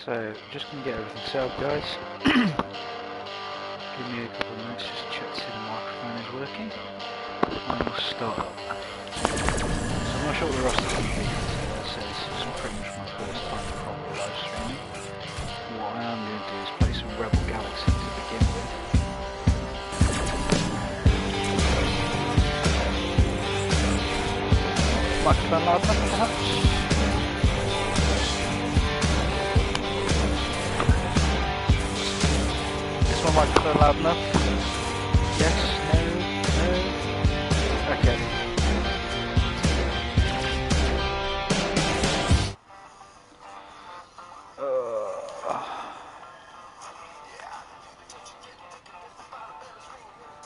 So, just going to get everything set up, guys. Give me a couple of minutes just to check to see the microphone is working. And we'll start up. So I'm not sure what the roster's going to be today. So this is pretty much my first time properly live streaming. What I am going to do is play some Rebel Galaxy to begin with. Microphone loud enough, perhaps? Is my microphone loud enough? Yes? No? No? Okay.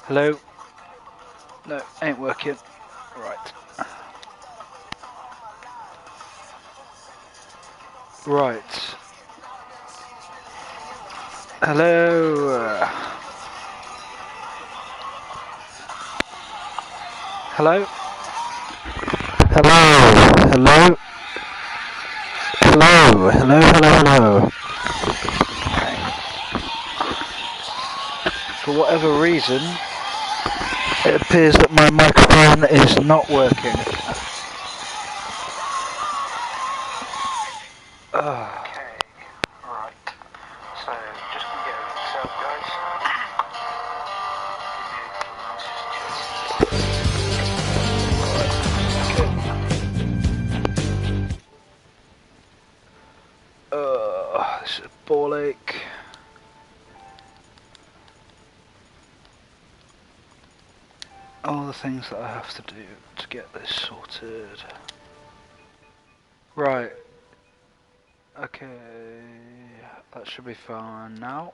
Hello? No, ain't working. Right. Right. Hello. Hello. Hello. Hello. Hello. Hello. Hello. Okay. For whatever reason, it appears that my microphone is not working. Okay, right. So, just gonna get everything set up, guys. This is a ball ache. All the things that I have to do to get this sorted. Right. Okay, that should be fine now.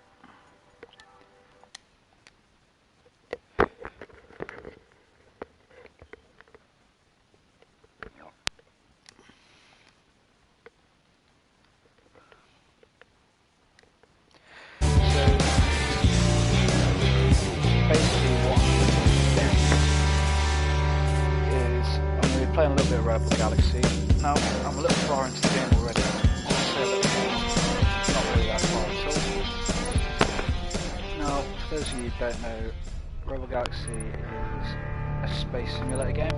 Playing a little bit of Rebel Galaxy. Now, I'm a little far into the game already. Not really that far at all. Now, for those of you who don't know, Rebel Galaxy is a space simulator game.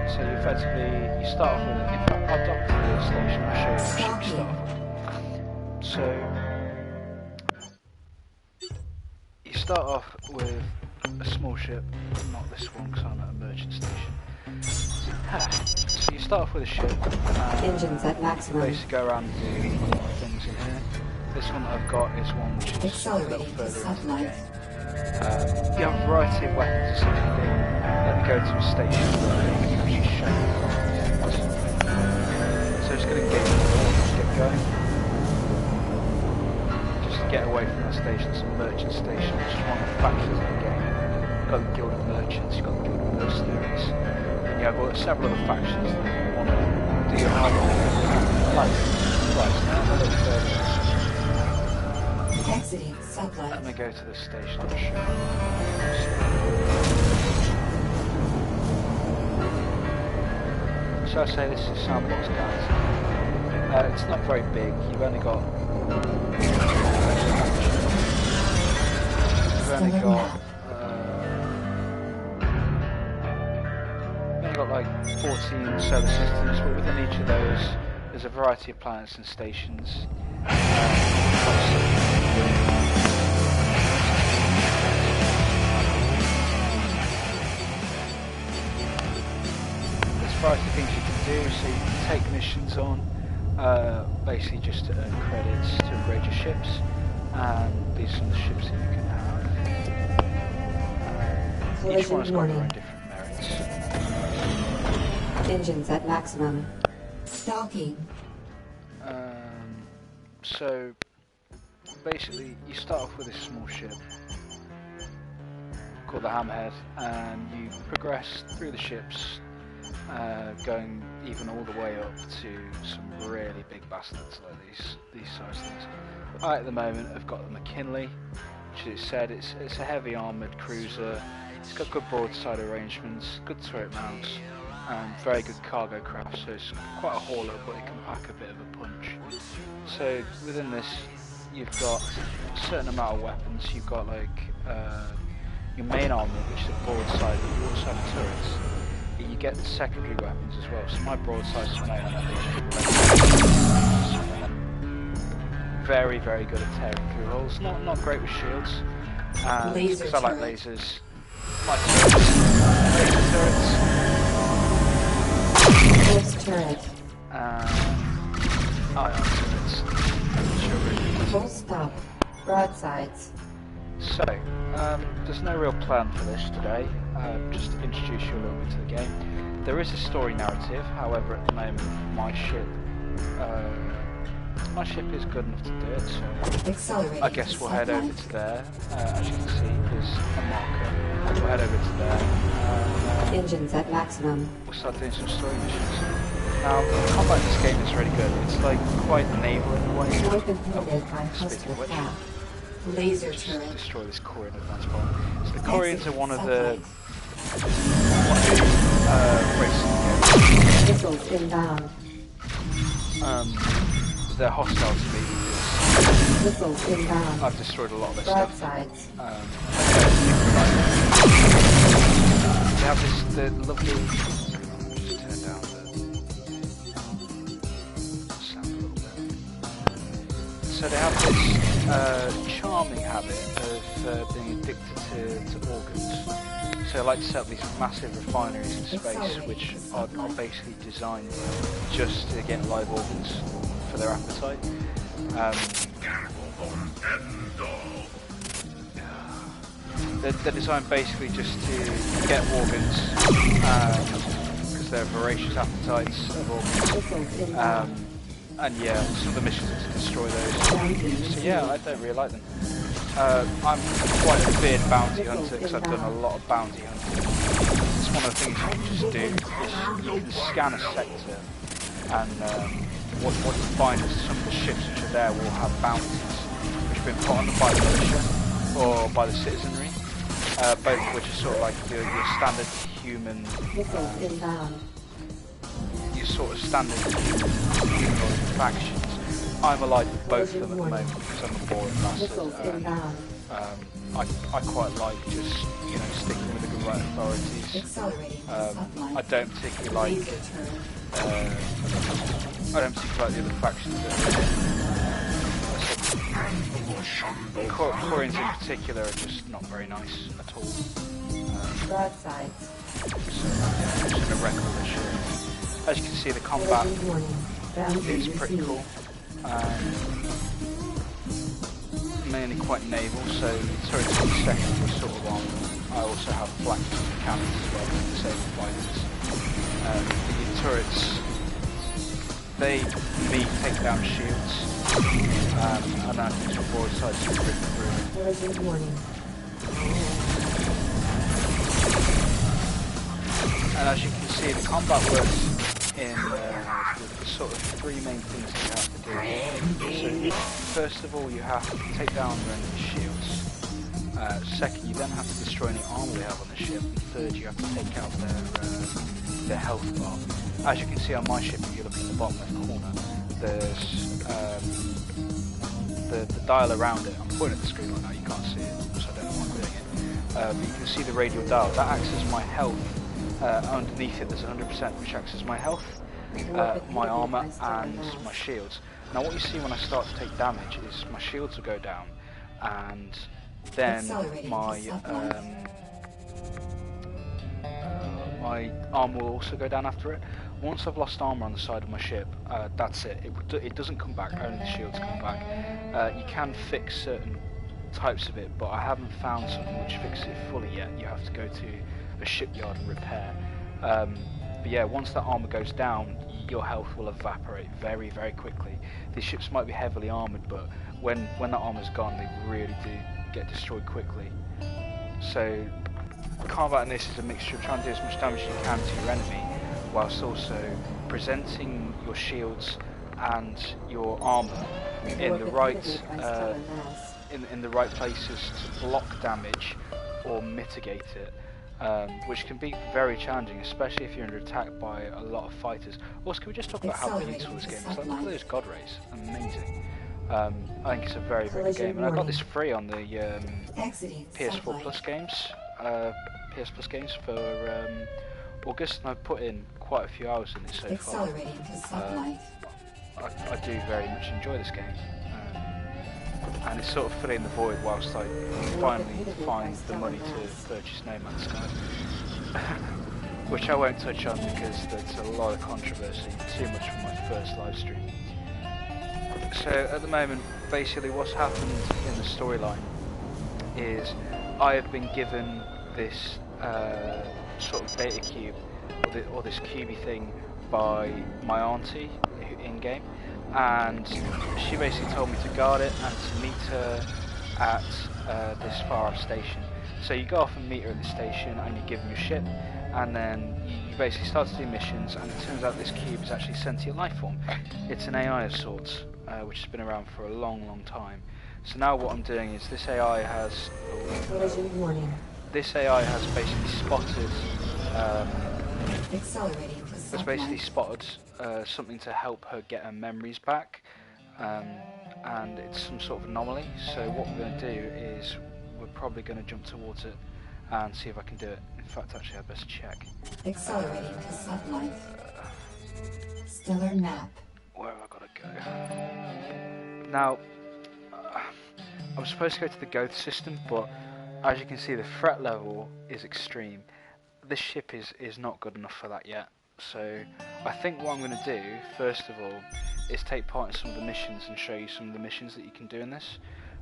So you effectively, you start off with, in fact, I'll dock to the station, I'll show you what ship you start off with. So, you start off with a small ship, not this one because I'm at a merchant station. So you start off with a ship, engines at maximum. Basically go around and do a lot of things in here. This one that I've got is one which is a little further into the game. You have a variety of weapons essentially. Let me go to a station where I can actually show you the So just going to get going. Just to get away from that station, it's a merchant station, which is one of the factions in the game. You've got the Guild of Merchants, you've got the Guild of Mercenaries. You have several other factions that want to do your hard work. Right, now a little further. Exiting sublight. Let me go to this station and show you. So I say this is Sandbox, guys. It's not very big. You've only got like 14 solar systems, but within each of those there's a variety of planets and stations. There's a variety of things you can do, so you can take missions on, basically just to earn credits to upgrade your ships, and these are some of the ships that you can have. Each one has got their own different merits. Engines at maximum. Stalking. So basically you start off with this small ship called the Hammerhead, and you progress through the ships, going even all the way up to some really big bastards like these size things. At the moment I've got the McKinley, which is said it's a heavy armoured cruiser. It's got good broadside arrangements, good turret mounts, and very good cargo craft, so it's quite a hauler, but it can pack a bit of a punch. So within this, you've got a certain amount of weapons. You've got like your main armor, which is a broadside, but you also have turrets. You get secondary weapons as well. So my broadside is main armor. Very, very good at tearing through holes. Not great with shields. Because I like lasers. My Force turret. Ion turrets. Full stop. Broadsides. So, there's no real plan for this today, just to introduce you a little bit to the game. There is a story narrative, however at the moment my ship is good enough to do it, so I guess we'll head over to there. As you can see, there's a marker. We'll head over to there. Engines at maximum. We'll start doing some story missions. Now, the combat in this game is really good. It's like quite naval in a way. Speaking of which, Laser just turret. destroy this Korean advance bomb. So the Koreans are one of the races. Missiles inbound. They're hostile to me because Missiles inbound. I've destroyed a lot of their stuff. Broadsides. They have the lovely. Just turn down the sound a little bit. So they have this charming habit of being addicted to organs. So they like to set up these massive refineries in space, which are basically designed just to get live organs for their appetite. They're designed basically just to get organs, because they're voracious appetites of organs. And yeah, some of the missions are to destroy those. So yeah, I don't really like them. I'm quite a feared bounty hunter because I've done a lot of bounty hunting. It's one of the things you can just do, is you can scan a sector, and what you find is some of the ships which are there will have bounties which have been put on them by the militia or by the citizenry, both of which are sort of like your standard human, your sort of standard human factions. I'm allied with both of them at the moment because I'm a boring bastard. I quite like just, sticking with the good right authorities. I don't particularly like the other factions that Koreans in particular are just not very nice at all. Broadsides. So yeah, I'm just going to wreck all this shit. As you can see, the combat is pretty cool. Mainly quite naval, so the turrets on the second were sort of on. I also have flank cannons as well, disabled fighters. The turrets, they take down shields, and then some broadsides to rip through. And as you can see, the combat works in the sort of three main things that you have to do. So first of all, you have to take down their enemy shields. Second, you then have to destroy any armor they have on the ship. And third, you have to take out their health bar. As you can see on my ship, if you look in the bottom left corner, there's the dial around it. I'm pointing at the screen right now, you can't see it, so I don't know why I'm doing it. But you can see the radial dial. That acts as my health. Underneath it there's 100% which acts as my health, my armour and my shields. Now what you see when I start to take damage is my shields will go down, and then my armour will also go down after it. Once I've lost armour on the side of my ship, that's it. It doesn't come back, only the shields come back. You can fix certain types of it, but I haven't found something which fixes it fully yet. You have to go to a shipyard and repair. But yeah, once that armour goes down, your health will evaporate very, very quickly. These ships might be heavily armoured, but when that armour's gone, they really do get destroyed quickly. So combat in this is a mixture of trying to do as much damage as you can to your enemy, whilst also presenting your shields and your armour in the right in the right places to block damage or mitigate it. which can be very challenging, especially if you're under attack by a lot of fighters. Also, can we just talk about how beautiful this game is? Like, look at those god rays, amazing. I think it's a very, very good game, and I got this free on the PS4 Plus games, PS Plus games for August, and I've put in quite a few hours in it so far. I do very much enjoy this game, and it's sort of filling the void whilst I finally find the money to purchase No Man's Sky, which I won't touch on because there's a lot of controversy, too much for my first live stream. So at the moment, basically what's happened in the storyline is I have been given this sort of data cube, or this cubey thing, by my auntie in-game, and she basically told me to guard it and to meet her at this far-off station. So you go off and meet her at the station and you give them your ship, and then you basically start to do missions, and it turns out this cube is actually sentient life form. It's an AI of sorts, which has been around for a long, long time. So now what I'm doing is this AI has basically spotted something to help her get her memories back, and it's some sort of anomaly. So what we're going to do is we're probably going to jump towards it and see if I can do it. In fact, actually, I'd best check. Accelerating to sublight. Stellar map. Where have I got to go? Now, I'm supposed to go to the growth system, but as you can see, the threat level is extreme. This ship is not good enough for that yet. So I think what I'm going to do, first of all, is take part in some of the missions and show you some of the missions that you can do in this.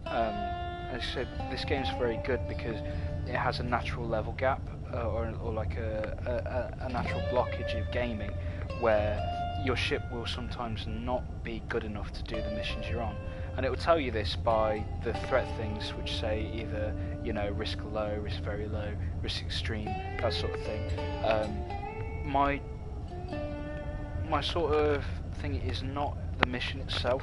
As I said, this game's very good because it has a natural level gap, or like a natural blockage of gaming, where your ship will sometimes not be good enough to do the missions you're on. And it will tell you this by the threat things, which say either, you know, risk low, risk very low, risk extreme, that sort of thing. My sort of thing is not the mission itself,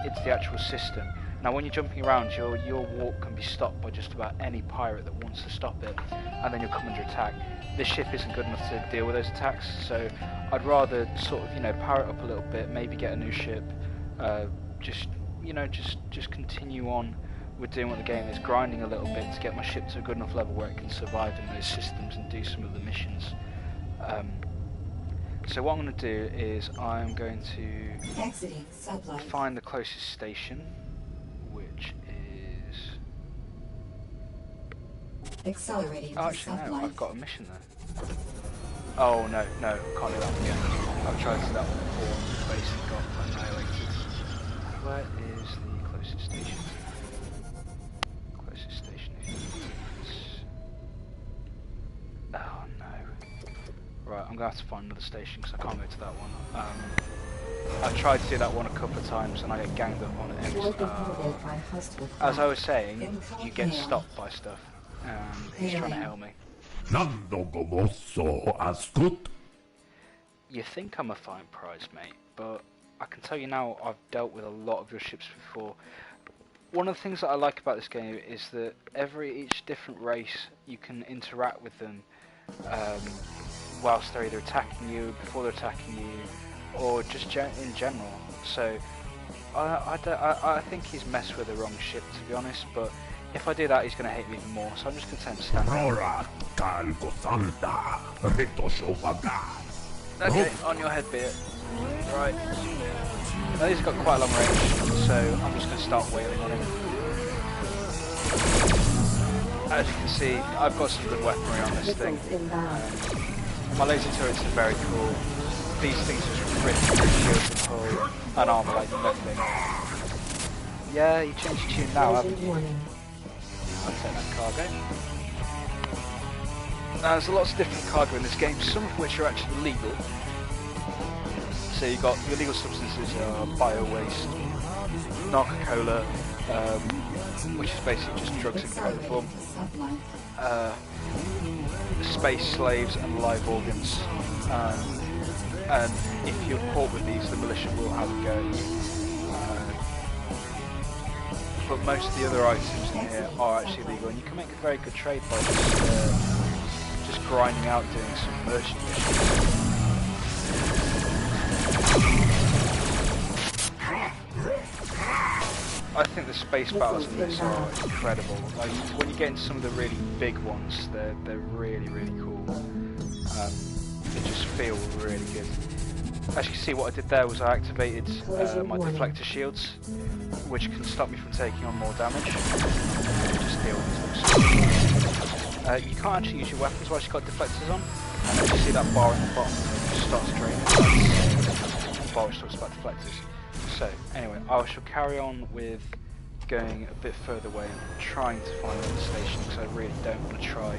it's the actual system. Now when you're jumping around, your warp can be stopped by just about any pirate that wants to stop it, and then you'll come under attack. This ship isn't good enough to deal with those attacks, so I'd rather sort of, you know, power it up a little bit, maybe get a new ship, just continue on with doing what the game is, grinding a little bit to get my ship to a good enough level where it can survive in those systems and do some of the missions. So what I'm going to do is I'm going to find the closest station, which is... Accelerating oh, actually no, I've got a mission there. Oh no, can't do that one again. I've tried to do that one before and basically got annihilated. Where is the closest station? Closest station is... oh no. Right, I'm going to have to find another station because I can't go to that one. I've tried to do that one a couple of times and I get ganged up on it every time. As I was saying, you get stopped by stuff, and he's trying to help me. You think I'm a fine prize, mate, but I can tell you now, I've dealt with a lot of your ships before. One of the things that I like about this game is that each different race, you can interact with them whilst they're either attacking you, before they're attacking you, or just in general. So I think he's messed with the wrong ship, to be honest, but if I do that, he's going to hate me even more, so I'm just content to stand there. Okay, on your head, be it. Right. Now he's got quite a long range, so I'm just going to start wailing on him. As you can see, I've got some good weaponry on this thing. My laser turrets are very cool. These things just rip through shields and hull and armor like nothing. Yeah, you changed your tune now, haven't you? I'll take that cargo. Now, there's lots of different cargo in this game, some of which are actually legal. So you've got your illegal substances, bio-waste, narco-cola, which is basically just drugs in powder form, space slaves and live organs. And if you're caught with these, the militia will have a go at you. But most of the other items in here are actually legal, and you can make a very good trade by just grinding out doing some merchant missions. I think the space battles in this are incredible. Like when you get into some of the really big ones, they're really cool. They just feel really good. As you can see, what I did there was I activated my deflector shields, which can stop me from taking on more damage. Just deal with this. You can't actually use your weapons while you've got deflectors on. And as you see that bar in the bottom, it just starts draining. The bar which talks about deflectors. So anyway, I shall carry on with going a bit further away and trying to find another station, because I really don't want to try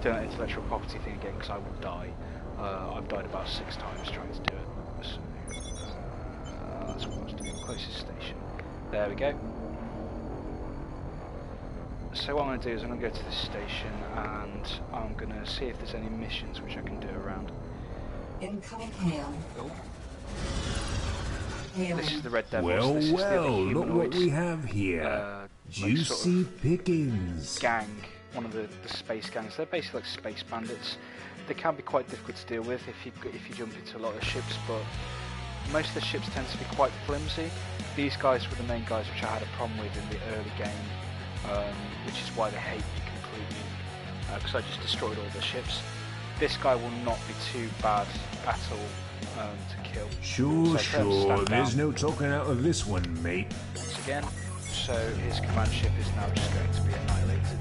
doing that intellectual property thing again, because I will die. I've died about 6 times trying to do it. So, that's what I was doing. Closest station. There we go. So what I'm going to do is I'm going to go to this station and I'm going to see if there's any missions which I can do around. Incoming hail. Oh. Hailing. This is the Red Devils. Well, this is look what we have here. Juicy sort of pickings. gang, one of the space gangs. They're basically like space bandits. They can be quite difficult to deal with if you jump into a lot of ships, but most of the ships tend to be quite flimsy. These guys were the main guys which I had a problem with in the early game, which is why they hate me completely, because I just destroyed all their ships. This guy will not be too bad at all to kill. Sure, there's no talking out of this one, mate. Once again, so his command ship is now just going to be annihilated.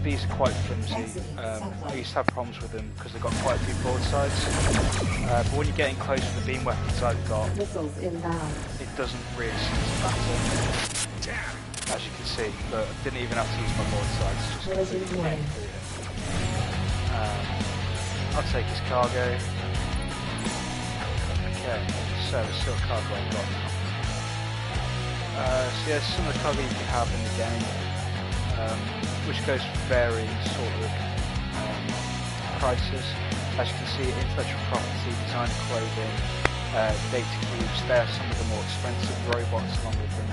These are quite flimsy. I used to have problems with them because they've got quite a few broadsides. But when you're getting close to the beam weapons I've got, Missiles inbound. it doesn't really seem to matter. As you can see, but I didn't even have to use my broadsides, just completely came through it. I'll take his cargo. Okay, so the sort of cargo I've got now. So yeah, some of the cargo you can have in the game, which goes for varying sort of prices. As you can see, intellectual property, design and clothing, data cubes, they're some of the more expensive. Robots along with them.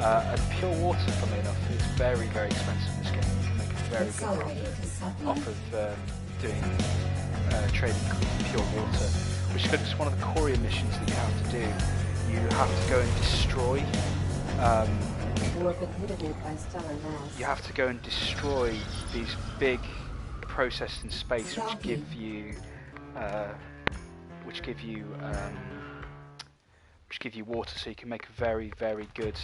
And pure water, funnily enough, is very expensive in this game. You can make a very good profit off of doing trading pure water, which is one of the courier missions that you have to do. You have to go and destroy. You have to go and destroy these big processed in space, which give you water, so you can make a very good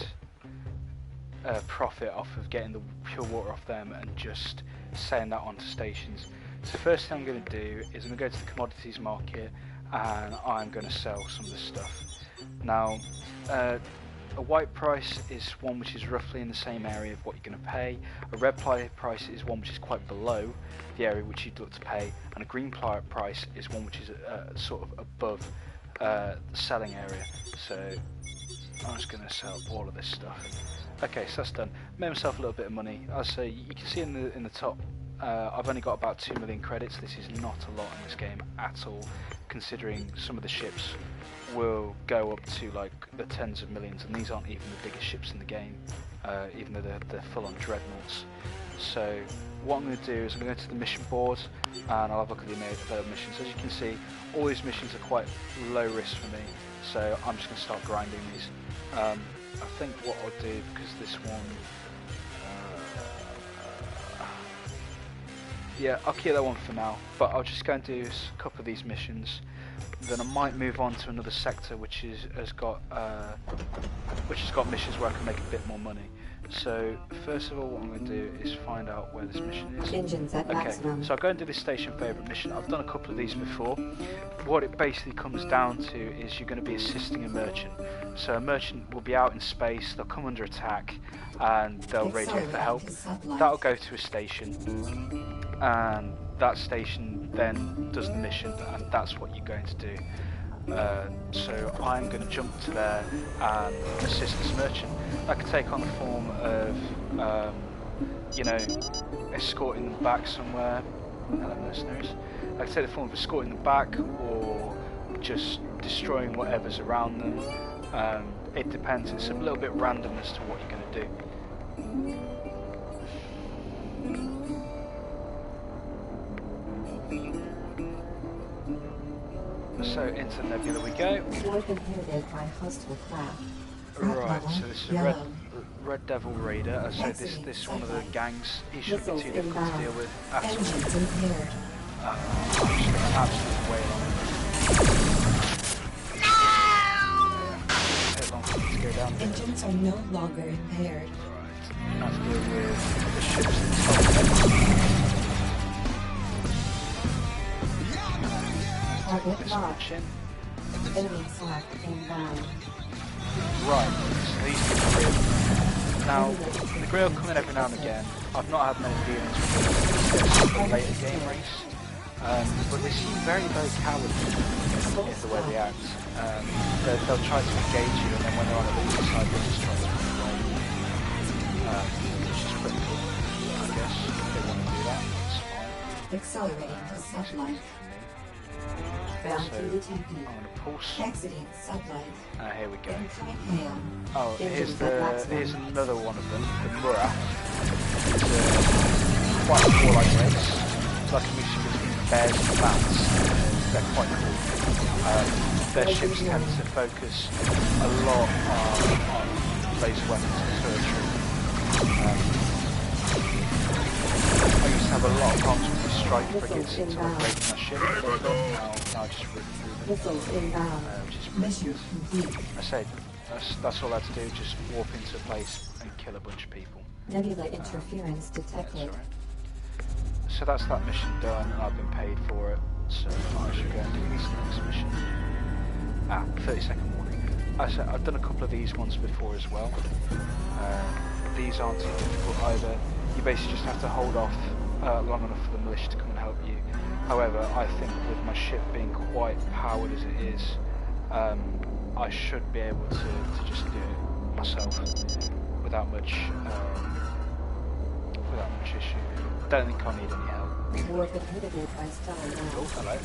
profit off of getting the pure water off them and just selling that onto stations. So the first thing I'm going to do is I'm going to go to the commodities market and I'm going to sell some of the stuff. Now, a white price is one which is roughly in the same area of what you're going to pay. A red price is one which is quite below the area which you'd look to pay, and a green price is one which is sort of above the selling area. So I'm just going to sell all of this stuff. Okay, so that's done. Made myself a little bit of money. I'll say you can see in the top. I've only got about 2 million credits. This is not a lot in this game at all, considering some of the ships will go up to like the tens of millions, and these aren't even the biggest ships in the game, even though they're full-on dreadnoughts. So what I'm going to do is I'm going to go to the mission board and I'll have a look at the missions. As you can see, all these missions are quite low risk for me, so I'm just going to start grinding these. I think what I'll do, because this one, yeah, I'll keep that one for now, but I'll just go and do a couple of these missions. Then I might move on to another sector which has got missions where I can make a bit more money. So first of all, what I'm going to do is find out where this mission is. Engines at maximum. So I'll go and do this station favourite mission. I've done a couple of these before. What it basically comes down to is you're going to be assisting a merchant. So a merchant will be out in space, they'll come under attack, and they'll radio for help. That'll go to a station, and that station then does the mission, and that's what you're going to do. So I'm going to jump to there and assist this merchant. That could take on the form of, you know, escorting them back somewhere. Hello, mercenaries. I could take the form of escorting them back, or just destroying whatever's around them. It depends. It's a little bit random as to what you're going to do. So into the nebula we go. Fourth inhibited by hostile craft. Right, so this is a Red Devil Raider. I said this one of the gangs. He shouldn't be too difficult to deal with at all. Engines impaired. I'm just going to absolutely wail on him. Take long for him to go down. Engines are no longer impaired. Right, have to deal with the ships themselves. Target This locked. much in. Enemy attack inbound. Right, so these two grill. Now, the grill come in every now and again. I've not had many dealings with them in the later game race, but they seem very, very cowardly in the way they act. They'll try to engage you, and then when they're on the losing side, they'll just try to run away. Which is pretty cool, I guess. If they want to do that, it's fine. Accelerating to sublight. So, Bounty detected. I'm going to pulse. Exiting sublight. Here we go. Incoming hail. Oh, here's another one of them, the Murrah. It's quite a warlike race. It's like a mixture between bears and bats. They're quite cool. Their ships tend to focus a lot on laser weapons and turretry. I used to have a lot of problems with the strike frigates until I break my ship a little bit. Now I just rip through them. Missiles inbound. Which is Mission complete. I said, that's all I had to do, just warp into a place and kill a bunch of people. Nebula interference detected. So that's that mission done, and I've been paid for it, so I should go and do this next mission. 30-second warning. I've done a couple of these ones before as well. These aren't too difficult either. You basically just have to hold off long enough for the militia to come and help you. However, I think with my ship being quite powered as it is, I should be able to just do it myself without much issue. Don't think I need any help. Warp inhibited by stellar Oh, now. hello.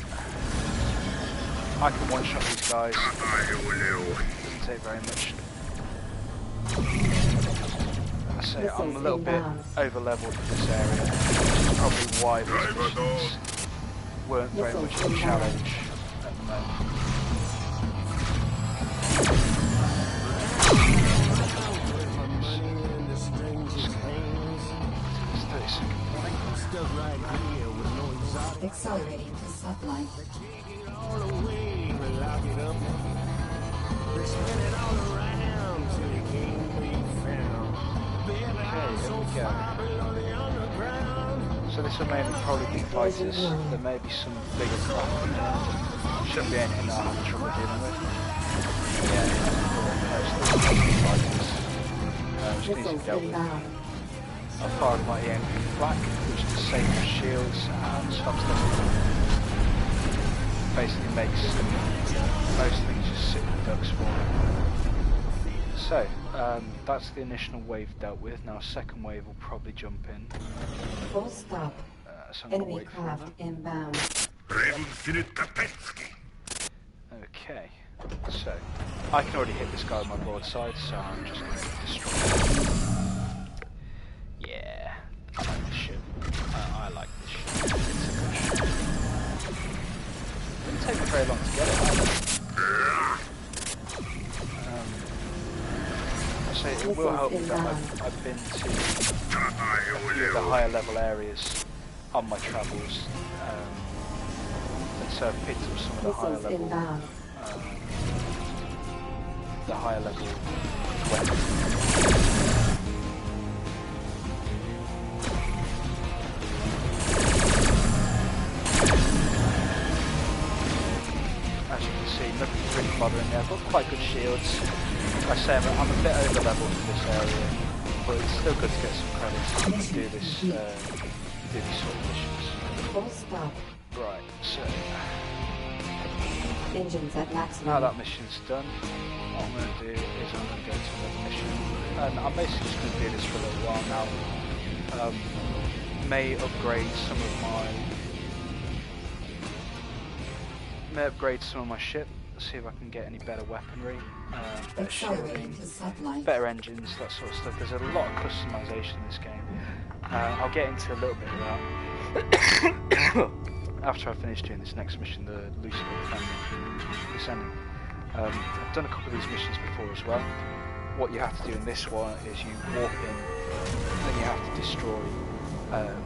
I can one-shot these guys. Doesn't take very much. I say I'm a little bit over-leveled for this area, which is probably why these missions weren't very much of a challenge at the moment. Accelerating to sublight. So this will mainly probably be fighters. There may be some bigger craft in there. Shouldn't be anything that I have trouble dealing with. Yeah, fighters. Just need to be dealt with. I've fired my EMP flak, which disables shields and stops them. Basically makes most things just sit in the ducks for me. So, that's the initial wave dealt with. Now a second wave will probably jump in. Full stop. So I'm gonna Enemy wait for craft them. inbound. Okay, so I can already hit this guy with my broadside, so I'm just going to destroy him. Yeah, I like this ship. I like this ship. It's a good ship. Didn't take me very long to get it either. I say it will help me that I've been to a few of the higher level areas on my travels, and so I've picked up some of the higher Missiles level, inbound. weapons. As you can see, nothing's really bothering me. I've got quite good shields. Like I say, I'm a bit over leveled for this area, but it's still good to get some credits and do this, do these sort of missions. Full stop. Right, so Engines at maximum. now that mission's done, what I'm going to do is I'm going to go to another mission, and I'm basically just going to do this for a little while now. May upgrade some of my ship, see if I can get any better weaponry, better shielding, better engines, that sort of stuff. There's a lot of customization in this game. I'll get into a little bit of that. after I finish doing this next mission, the Lucifer Descending. I've done a couple of these missions before as well. What you have to do in this one is you warp in, and then you have to destroy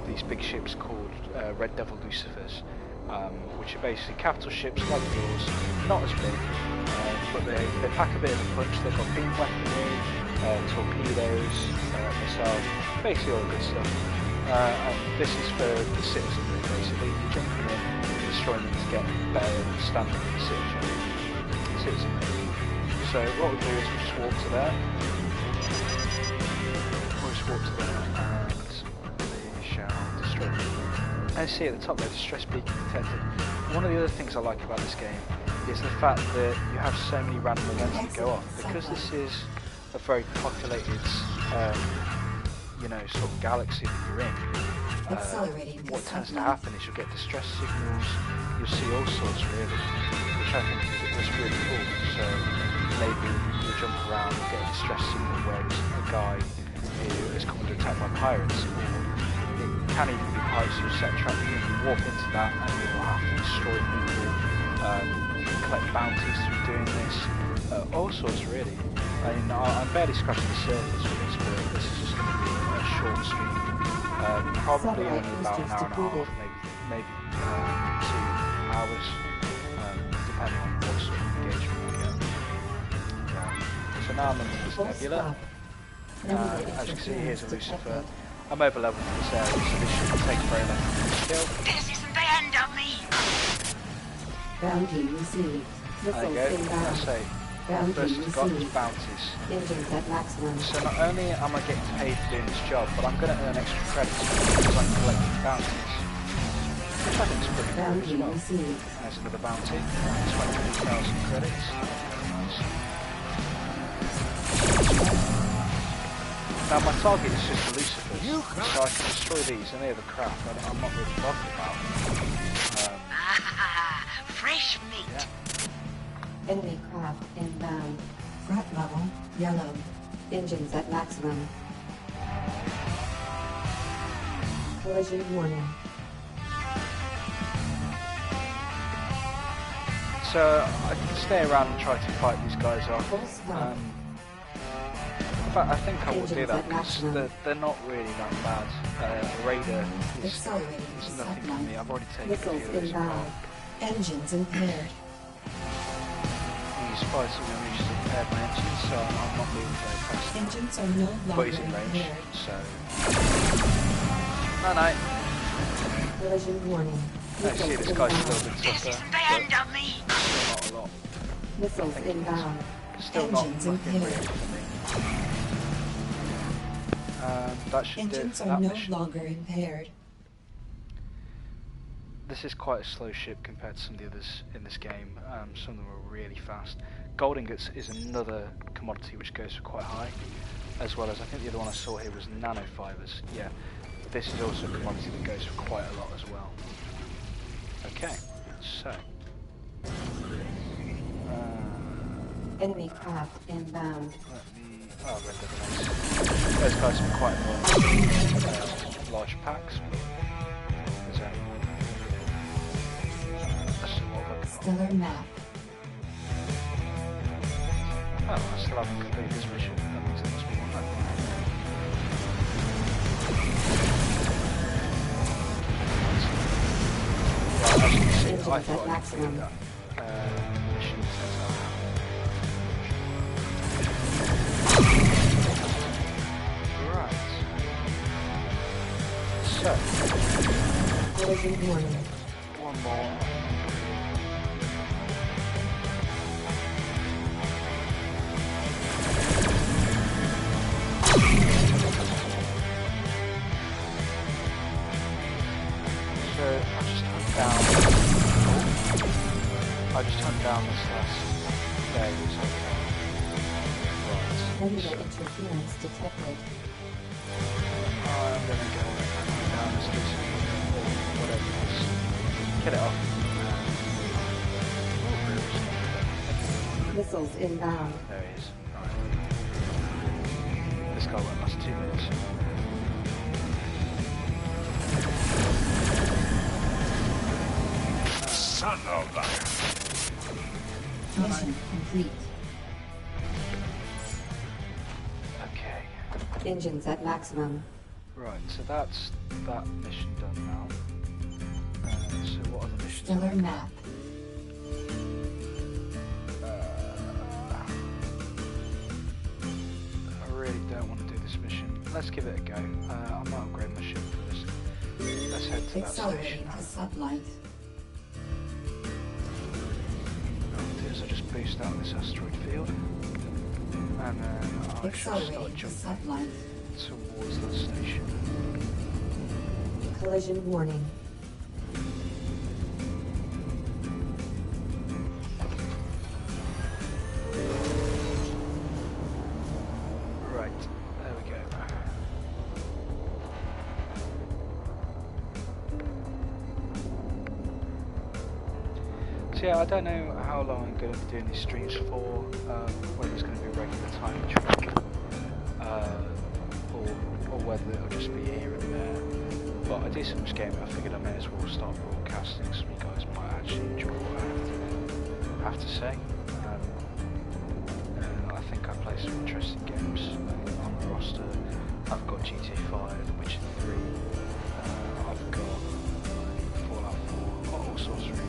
these big ships called Red Devil Lucifers, which are basically capital ships like yours, not as big, but they pack a bit of a punch. They've got beam weaponry, torpedoes, missiles, basically all the good stuff. And this is for the citizenry, basically. You're jumping in, destroying them to get better standing with the citizenry. So what we'll do is we'll just walk to there. We'll just walk to there and we shall destroy them. As you see at the top there, distress beacon detected. One of the other things I like about this game is the fact that you have so many random events that go off. Because this is a very populated, sort of galaxy that you're in. What tends to happen is you'll get distress signals, you'll see all sorts really, which I think is really cool. So maybe you jump around and get a distress signal where there's a guy who has come under attack by pirates, or it can even be pirates who set trap you and you walk into that and you will have to destroy people, collect bounties through doing this, all sorts really. I mean, I'm barely scratching the surface with this, but this is just going to be a short stream, probably only about an hour and a half, maybe 2 hours, depending on what sort of engagement we get. So now I'm into this nebula, as you can see here's a Lucifer. I'm over level for this area, so this shouldn't take very long to kill. This isn't the end of me! Bounty received. There you go, I say. First has got his bounties. So not only am I getting paid for doing this job, but I'm going to earn extra credits because I'm collecting bounties. Which I think is pretty cool as well. There's another bounty, 23,000 credits. Nice. Now my target is just the Lucifers, so I can destroy these and any other crap I'm not really bothered about. Fresh meat! Yeah. Enemy craft inbound. Threat level yellow. Engines at maximum. Collision warning. So I can stay around and try to fight these guys off. In fact, I think I will do that because they're not really that bad. Radar is nothing for me. I've already taken a few of those apart. Engines impaired. These fighters are going to repair my engines, so I'm not moving very fast. Engines are no But longer he's in range, impaired. so... No. Collision warning. I see this guy's still a bit This tougher, isn't the end of me! but still not a lot. Missiles inbound. Still not Engines fucking impaired. real for me. That should do it Engines for are that no mission. longer impaired. This is quite a slow ship compared to some of the others in this game. Some of them are really fast. Gold ingots is another commodity which goes for quite high, as well as I think the other one I saw here was nanofibers. Yeah, this is also a commodity that goes for quite a lot as well. Okay, so... Enemy craft inbound. let me... oh, Red Devil. Those guys are quite annoying. Large packs. There's only... Stellar map. Oh, I still haven't completed this mission. That means there must be one left. Right, as you can see, I thought I completed that mission. Right. So, Collision warning. one more. I just hunt down this last phase, okay. Right. Enemy interference detected. I'm gonna go down this list, or whatever it is. Get it off. Missiles inbound. There he is. Right. This guy won't last 2 minutes. Mission complete. Okay. Engines at maximum. Right, so that's that mission done now. So what other missions? Stellar map. I really don't want to do this mission. Let's give it a go. I might upgrade my ship for this. Let's head to that Accelerating station. to sublight. What I'll do is I'll just boost out this asteroid field. And then I shall start Accelerating to jumping sublight. towards that station. Collision warning. Right, there we go. So yeah, I don't know how long I'm going to be doing these streams for, whether it's going to be regular time each week, or whether it'll just be here and there. But I do so much gaming, I figured I may as well start broadcasting so you guys might actually enjoy what I have to say. I think I play some interesting games on the roster. I've got GTA 5, The Witcher 3, I've got Fallout 4, OutlawsRifle,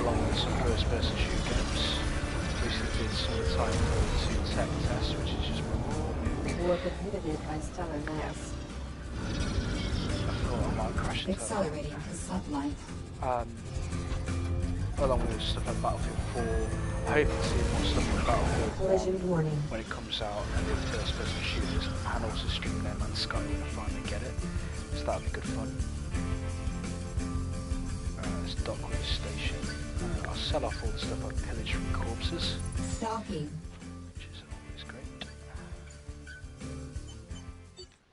along with some first-person shoot games. Recently did some Titanfall 2 tech test, which is just Warp inhibited by stellar mass. I thought I might crash into Accelerating to sublight. along with stuff like Battlefield 4. I hope to see more stuff like Battlefield 1 Collision warning. when it comes out, and the first-person shooters, and also stream No Man's Sky when I finally get it. So that'll be good fun. This Dockwood Station. I'll sell off all the stuff I've pillaged from corpses, Stalking. which is always great.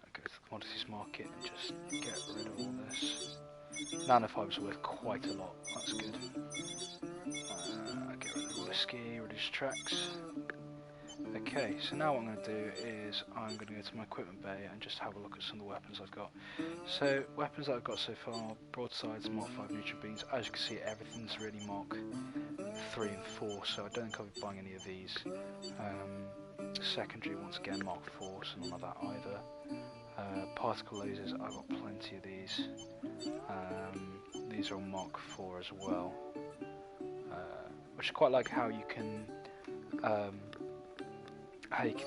I'll go to the commodities market and just get rid of all this. Nanofibers are worth quite a lot, that's good. Get rid of all the ski, reduce tracks. Okay, so now what I'm going to do is I'm going to go to my equipment bay and just have a look at some of the weapons I've got. So, weapons that I've got so far, broadsides, Mark 5 neutral beams. As you can see, everything's really Mark 3 and 4, so I don't think I'll be buying any of these. Secondary, once again, Mark 4, so none of that either. Particle lasers, I've got plenty of these. These are all Mark 4 as well. Which I quite like how you can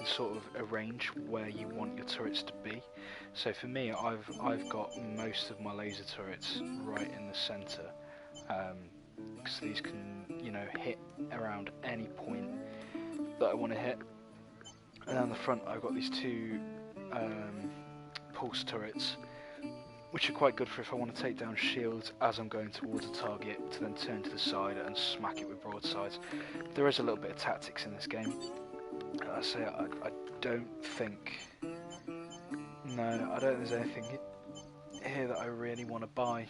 sort of arrange where you want your turrets to be. So for me, I've got most of my laser turrets right in the centre, because these can, you know, hit around any point that I want to hit. And on the front, I've got these two pulse turrets, which are quite good for if I want to take down shields as I'm going towards a target, to then turn to the side and smack it with broadsides. There is a little bit of tactics in this game. I say I don't think there's anything here that I really want to buy.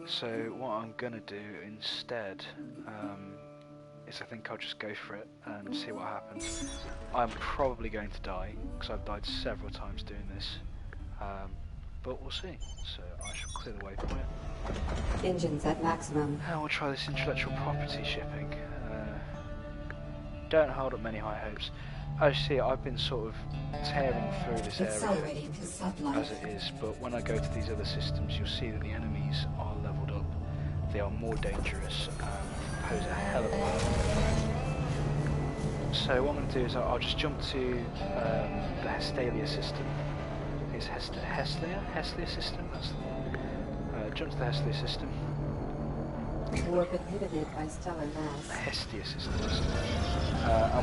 So what I'm gonna do instead is I think I'll just go for it and see what happens. I'm probably going to die because I've died several times doing this, but we'll see. So I shall clear the way for it. Engines at maximum. Now we'll try this intellectual property shipping. Don't hold up many high hopes. As you see, I've been sort of tearing through this area Accelerating to sublight. as it is, but when I go to these other systems, you'll see that the enemies are leveled up. They are more dangerous and pose a hell of a lot of threat. So what I'm going to do is I'll just jump to the Hestalia system. It's Hestia system. That's the jump to the Hestia system. Warp inhibited by stellar mass. Hestia systems, and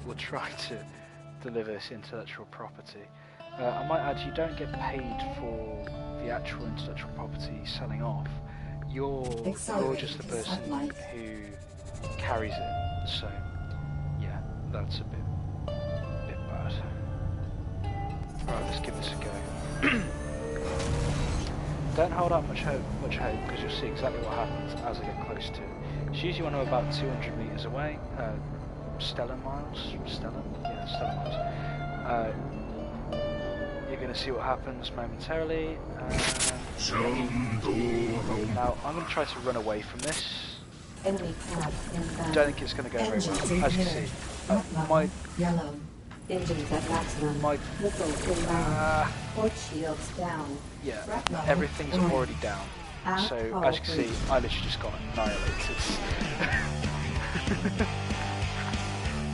we'll try to deliver this intellectual property. I might add, you don't get paid for the actual intellectual property selling off. You're just the person who carries it. So yeah, that's a bit bad. Right, let's give this a go. Don't hold out much hope, because you'll see exactly what happens as I get close to it. It's usually when I'm about 200 meters away, stellar miles. You're going to see what happens momentarily. Now, I'm going to try to run away from this. Enemy cab inbound. Don't think it's going to go very Engines well. As you can impaired. see, Front line my yellow. Engines at maximum. My- Missiles inbound. Port shields down. yeah, Front line everything's orange. already down. Out So, call, as you can see, please. I literally just got annihilated.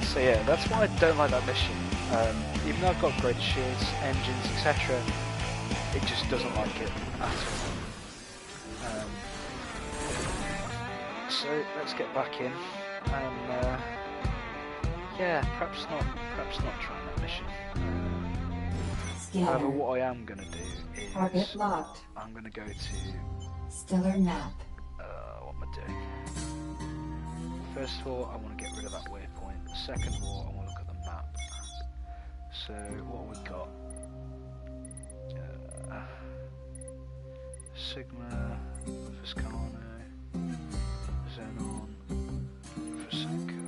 So yeah, that's why I don't like that mission. Even though I've got greater shields, engines, etc., it just doesn't like it at all. So let's get back in, and yeah, perhaps not trying that mission. However, Scanner. what I am going to do Target is locked. I'm going to go to Stellar map. what am I doing? First of all, I want to get rid of that waypoint. Second of all, I want to look at the map. So what have we got? Sigma, Fiscano, Xenon, Frasenko.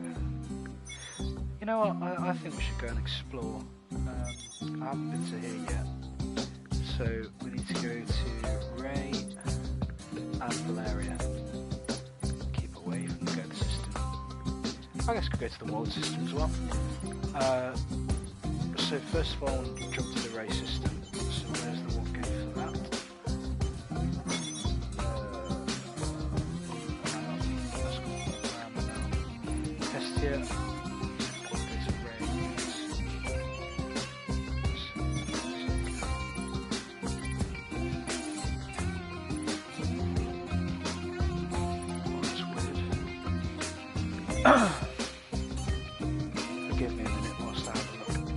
You know what? I think we should go and explore. I haven't been to here yet. So we need to go to Ray and Valeria. Keep away from the Goat system. I guess we could go to the World system as well. So first of all, jump to the Ray system. So where's the walk gate for that? Hestia. Go to Ray. Forgive me a minute whilst I have a look.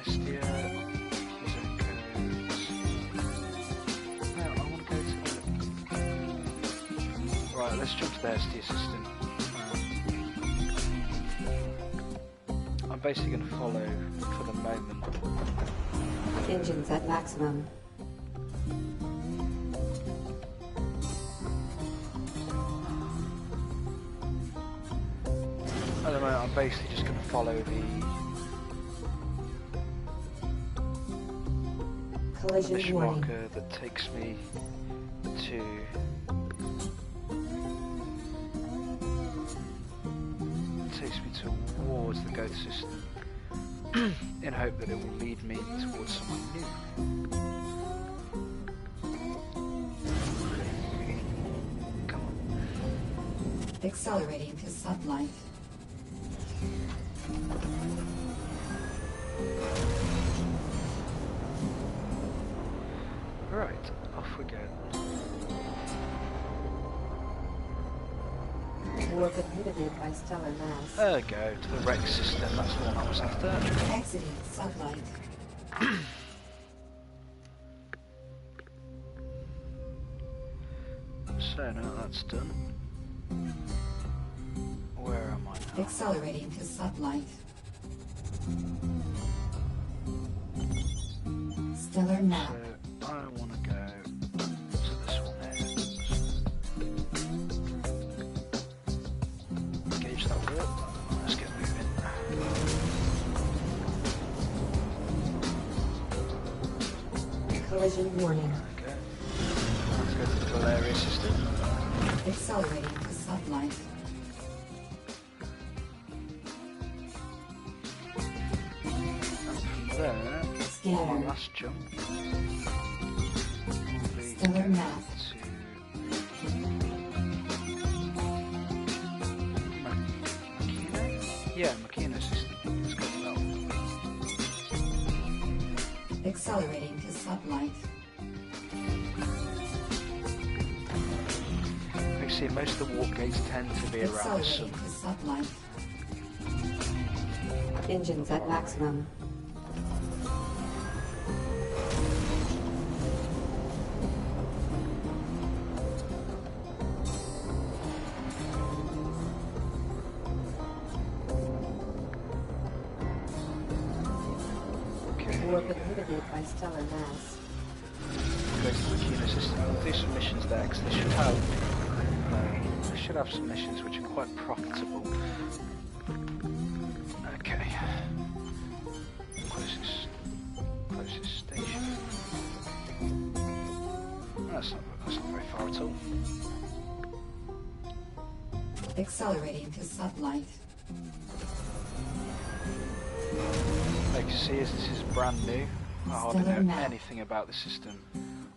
Hestia, no, I want to go to the... Right, let's jump to the Hestia system. I'm basically going to follow, for the moment, Engines at maximum. at the moment I'm basically just going to follow the Collision mission warning. marker that takes me to towards the Goat system in hope that it will lead me towards someone new. Come on. Accelerating to sublight. Right, off we go. Warp inhibited by stellar mass. There we go, to the Rex system, that's the one I was after. Exiting sublight. So now that's done. Where am I now? Accelerating to sublight. Stellar map. So I want to go to this one here. Engage that warp. Let's get moving. Collision warning. Okay. Let's go to the Valeria system. Accelerating to sublight. And from there, my Scanner. last jump will be Stellar to map. Makina? Yeah, Makina system. Let's go to that one. Accelerating to sublight. You see, most of the warp gates tend to be around the sun. Accelerating to sublight. Engines at maximum. Okay. Warp inhibited by stellar mass. Go to the Makina system. We'll do some missions there because they should have some missions which are quite profitable. Okay. Closest station. that's not very far at all. Accelerating to sublight. Like you see, as this is brand new, I hardly know anything about the system.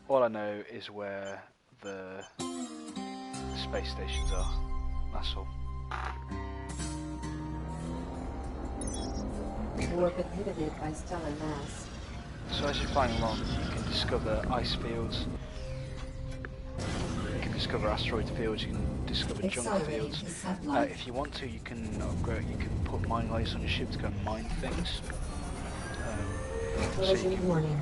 All I know is where the space stations are. That's all. Warp inhibited by stellar mass. So as you're flying along, you can discover ice fields, you can discover asteroid fields, you can discover junk fields. If you want to, you can upgrade. You can put mining layers on your ship to go and mine things. So you can, warning.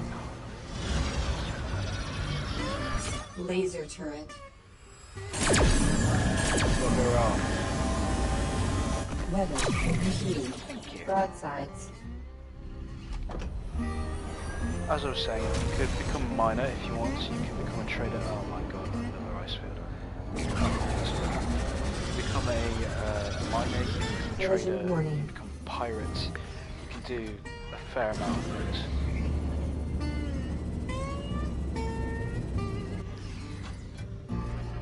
Laser turret. Well, there are. Weather computing. Thank you. Broadsides. As I was saying, you could become a miner if you want. You can become a trader. Oh my god, another ice field. Become a miner. You can become a trader. You can become a pirate. You can do a fair amount of things.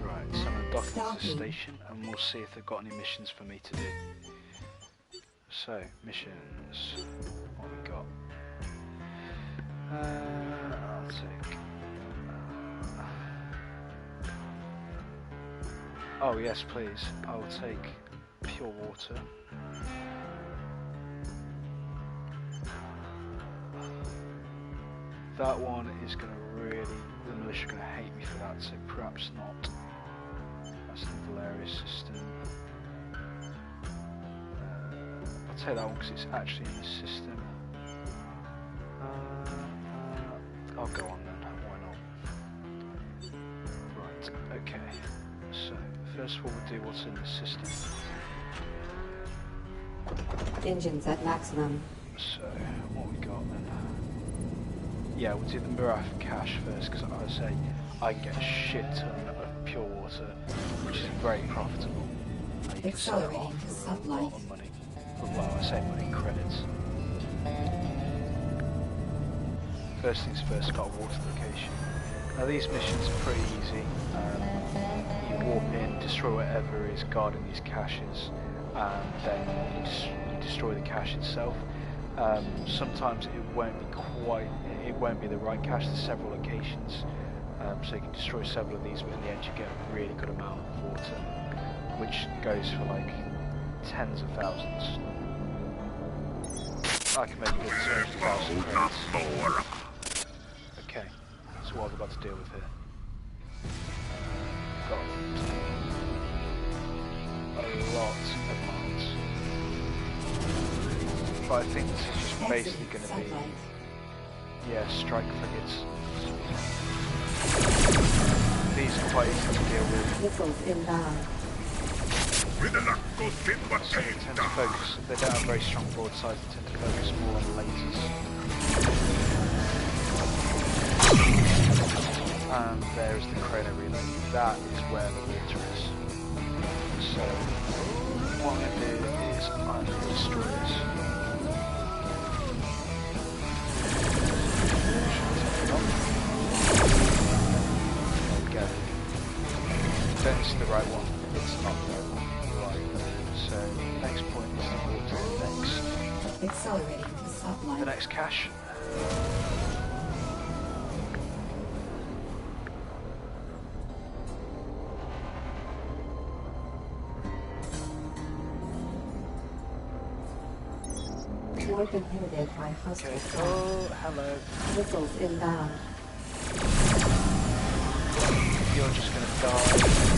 Right, so I'm going to dock into the station and we'll see if they've got any missions for me to do. So, missions. What have we got? I'll take... oh yes, please. I will take pure water. That one is going to really... the militia are going to hate me for that, so perhaps not. That's the Valeria system. I'll take that one because it's actually in the system. I'll go on then, why not? Right, okay. So, first of all we'll do what's in the system. Engines at maximum. So, what we got then? Yeah, we'll do the Miraf cache first, because like I say, I can get a shit ton of pure water, which is very profitable. You can sell it off for a lot of money. Well, I say money, credits. First things first, got a water location. Now these missions are pretty easy. You warp in, destroy whatever is guarding these caches, and then you destroy the cache itself. Sometimes it won't be the right cache. There's several locations, so you can destroy several of these, but in the end you get a really good amount of water, which goes for like tens of thousands. I can make a good 200,000 credits. Okay, so what have we got to deal with here? Got a lot of mines. But I think this is just basically going to be, yeah, strike frigates. These are quite easy to deal with. Missiles inbound. So they tend to focus, they don't have very strong broadsides, they tend to focus more on lasers. And there's the chrono relay, that is where the water is. So what I'm going to do is I'm going to destroy this. There we go. Don't see the right one, it's not the right one. So next point is to go to the next. Accelerating to sublight. The next cache. Warp inhibited by hostile. Okay. Oh, hello. Missiles inbound. You're just gonna die.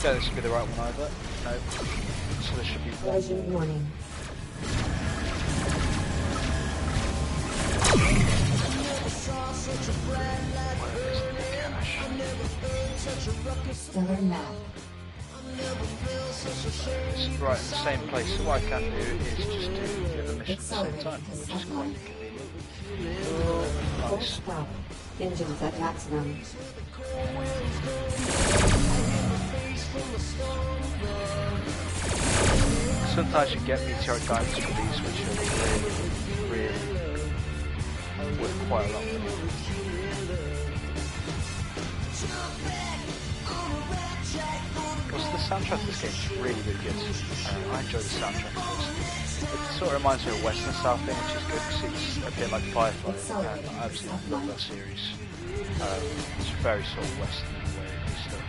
Yeah, this should be the right one either. No. So there should be one Collision more. warning. Where is the cache? Stellar map. It's right in the same place. So what I can do is just do the other mission at the same time, which is quite convenient. Full Nice. stop. Engines at maximum. Sometimes you get meteoric diamonds for these, which are really worth quite a lot of money. Also, the soundtrack of this game is really good. I enjoy the soundtrack of this. It sort of reminds me of Western style thing, which is good because it's a bit like Firefly, and I absolutely love that series. It's very sort of Western in the way it is stuff.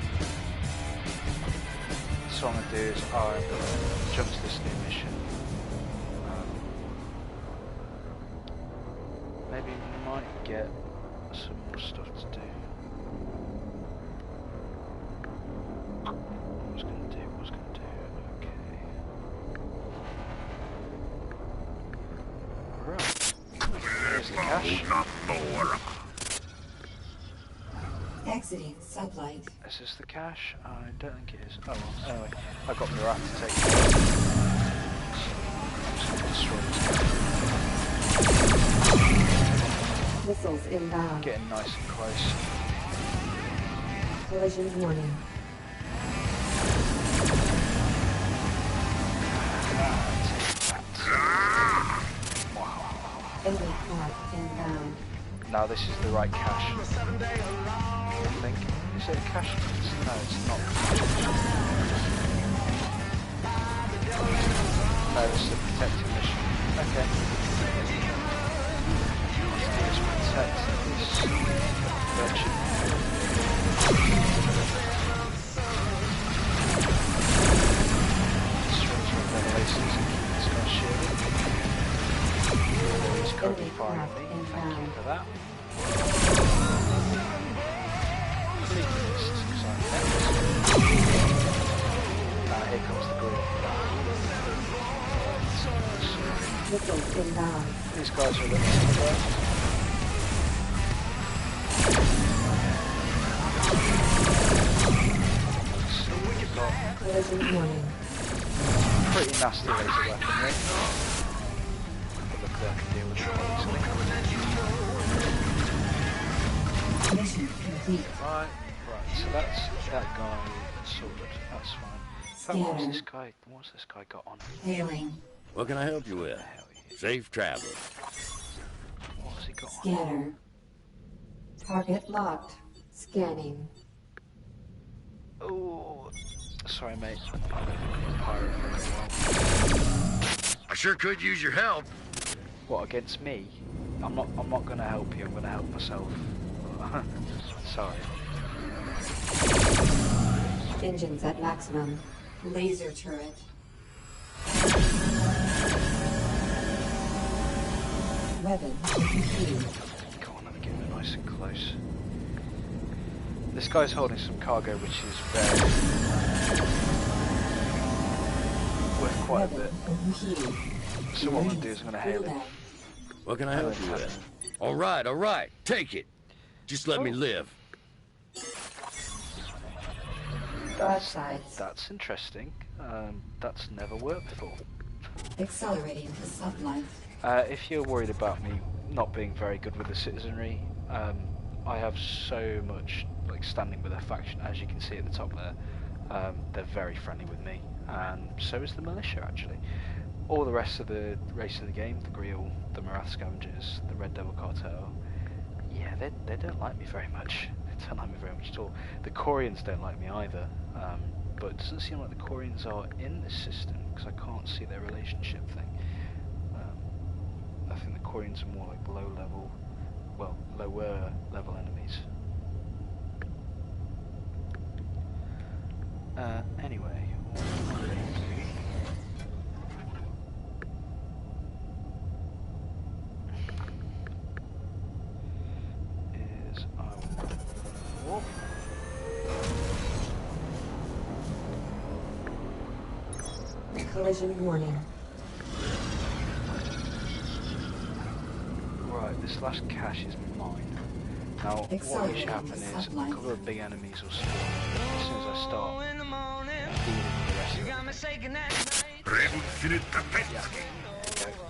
So what I'm going to do is I'm going to jump to this new mission. Maybe we might get some more stuff to do. What was going to do? Okay. Right. Here's the cache. Exiting sublight. Is this the cache? I don't think it is. Oh well, anyway, I got Murat to take it. I'm just going to destroy this. Missiles inbound. Getting nice and close. Collision warning. Wow. Enemy craft inbound. Now this is the right cache. I think. Is it a cache? No, it's not. No, it's a protective mission. Okay. Let's protect this wretched. Strange revelations and keep this guy shielded. He's currently firing at me. Thank you for that. Here comes the grill. Missiles inbound. These guys are looking to work. So we've got Collision warning. pretty nasty laser weaponry. But luckily I can deal with it quite easily. Mission complete. Right, so that's that guy sorted. That's fine. What's this guy got on? Hailing. What can I help you with? Safe travel. What's he got on? Scanner. Target locked. Scanning. Oh, sorry mate. Pirate. I sure could use your help. What, against me? I'm not gonna help you, I'm gonna help myself. Sorry. Engines at maximum. Laser turret. Weapon complete. Come on, let me get it nice and close. This guy's holding some cargo which is very worth quite a bit. So what I'm gonna do is I'm gonna hail him. What can I help you with? All right, take it. Just let me live. That's interesting. That's never worked before. Accelerating to sublight. If you're worried about me not being very good with the citizenry, I have so much like standing with their faction, as you can see at the top there. They're very friendly with me, and so is the militia actually. All the rest of the race of the game, the Grial, the Marath Scavengers, the Red Devil Cartel, yeah, they don't like me very much. They don't like me very much at all. The Corians don't like me either, but it doesn't seem like the Corians are in this system because I can't see their relationship thing. I think the Corians are more like lower level enemies. Anyway, what I'm going to do is I will walk. Collision warning. Right, this last cache is mine. Now, what usually happens is a couple of big enemies will spawn as soon as I start dealing with the rest of them. Yeah, there we go.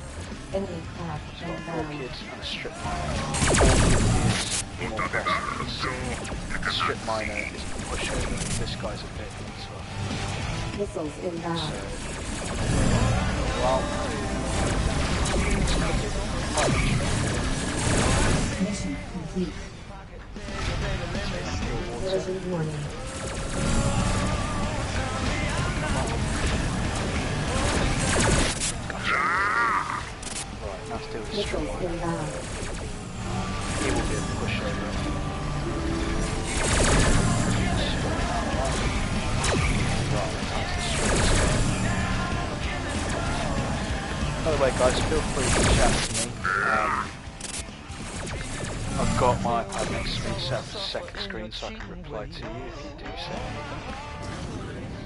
Enemy craft So I've got inbound. orchids and a strip miner. Orchid is more pressing. A strip miner is a pushover. This guy's a bit as well. Missiles inbound. So complete. Collision warning. Right, now still the Missiles strike. inbound. He will be a pushover. Right, that's the strike. By the way, guys, feel free to chat to me. I've got my iPad next to me set up as a second screen so I can reply to you if you do say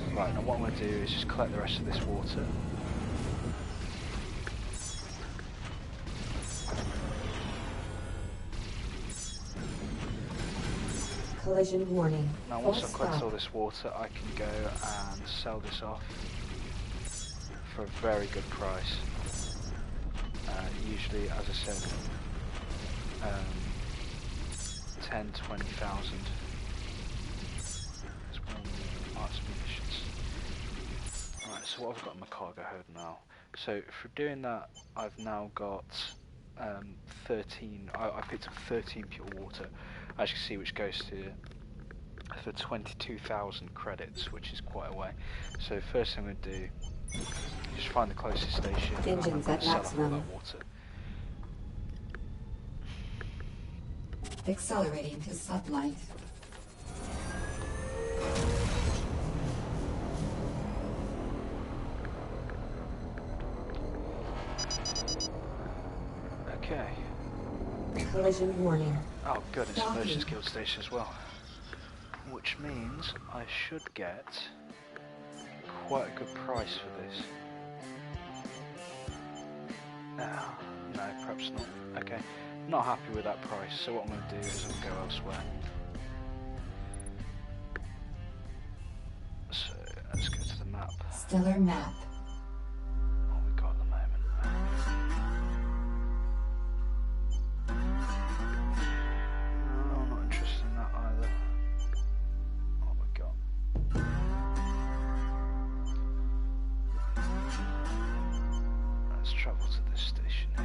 anything. Right, now what I'm going to do is just collect the rest of this water. Collision warning. Now once I've collected all this water, I can go and sell this off for a very good price. Usually, as I said, 10, 20,000. That's one arts munitions. Alright, so what have I got in my cargo hold now? So for doing that, I've now got 13. I picked up 13 pure water, as you can see, which goes to for 22,000 credits, which is quite a way. So first thing I'm going to do is just find the closest station and I'm going to sell off all that water. Accelerating to sublight. Okay. Collision warning. Oh good, it's a Merchant's Guild station as well. Which means I should get quite a good price for this. No, perhaps not. Okay, not happy with that price, so what I'm going to do is I'm going to go elsewhere. So, let's go to the map. Stellar map. What we got at the moment. No, I'm not interested in that either. What we got? Let's travel to this station here.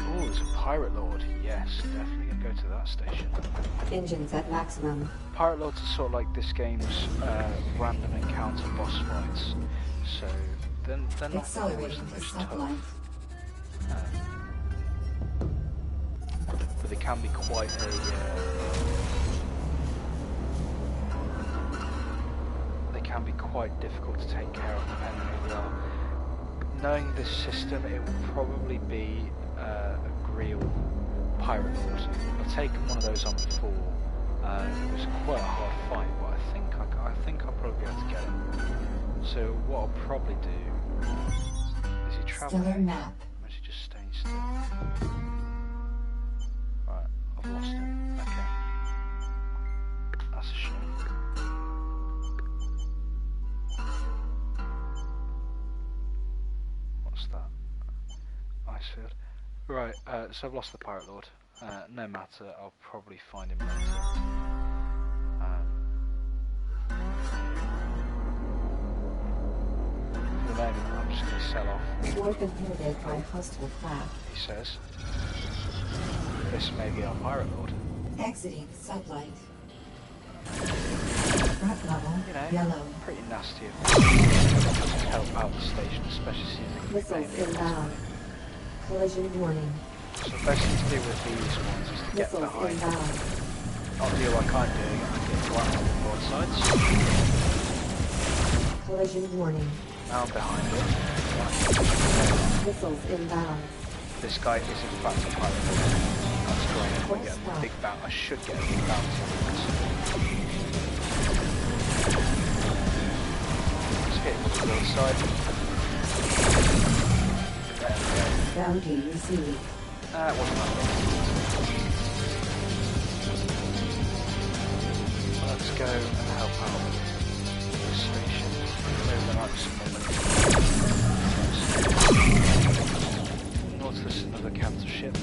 Oh, there's a Pirate Lord. Yes, definitely gonna go to that station. Engines at maximum. Pirate Lords are sort of like this game's random encounter boss fights. So they're not always Accelerating the to most tough. sublight. But they can be quite a they can be quite difficult to take care of depending on who they are. Knowing this system, it will probably be a real Pirate Lord. I've taken one of those on before. It was quite a hard fight, but I think I'll probably be able to get him. So what I'll probably do is he traveling? Stellar map. Or is he just staying still? Right, I've lost him. Okay. That's a shame. What's that? Icefield. Right, so I've lost the Pirate Lord. No matter, I'll probably find him later. For the moment, I'm just going to sell off. Work inhibited by hostile craft. He says. This may be our Pirate Lord. Exiting sublight. Front level. You know, Yellow. pretty nasty of them to help out the station, especially seeing Missiles inbound. Collision warning. So the best thing to do with these ones is to get Missiles behind. inbound. I'll do like I'm doing and get right on the broadsides. Collision warning. Now I'm behind it. Right. Missiles inbound. This guy is in fact a Pirate Lord. That's great. I get a big bounty. I should get a big bounty on this. Let's hit him with the broadside. There we go. Bounty received. It wasn't that bad. Let's go and help out the station. Maybe there might be some more. Nautilus, another capital ship.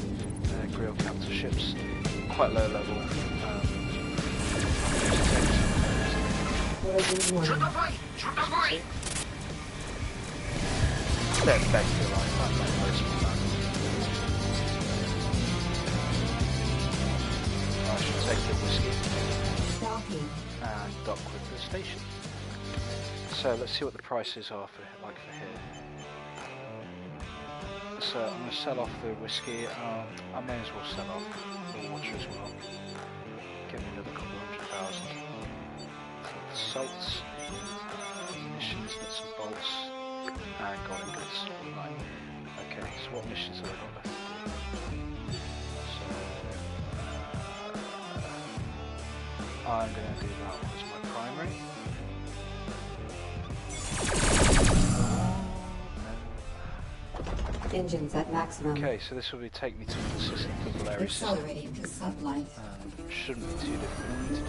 Grill capital ships. Quite low level. Collision warning. They're basically like that, like most of them. take the whiskey Docking. and dock with the station. So let's see what the prices are for here. So I'm going to sell off the whiskey. I may as well sell off the water as well. Give me another couple of 100,000. The salts, munitions, nuts and bolts, and gold ingots. Right. Okay, so what missions have I got left to do? So I'm going to do that one as my primary. Engines at maximum. Okay, so this will take me to the consistent double Accelerating to sublight. Shouldn't be too difficult to do.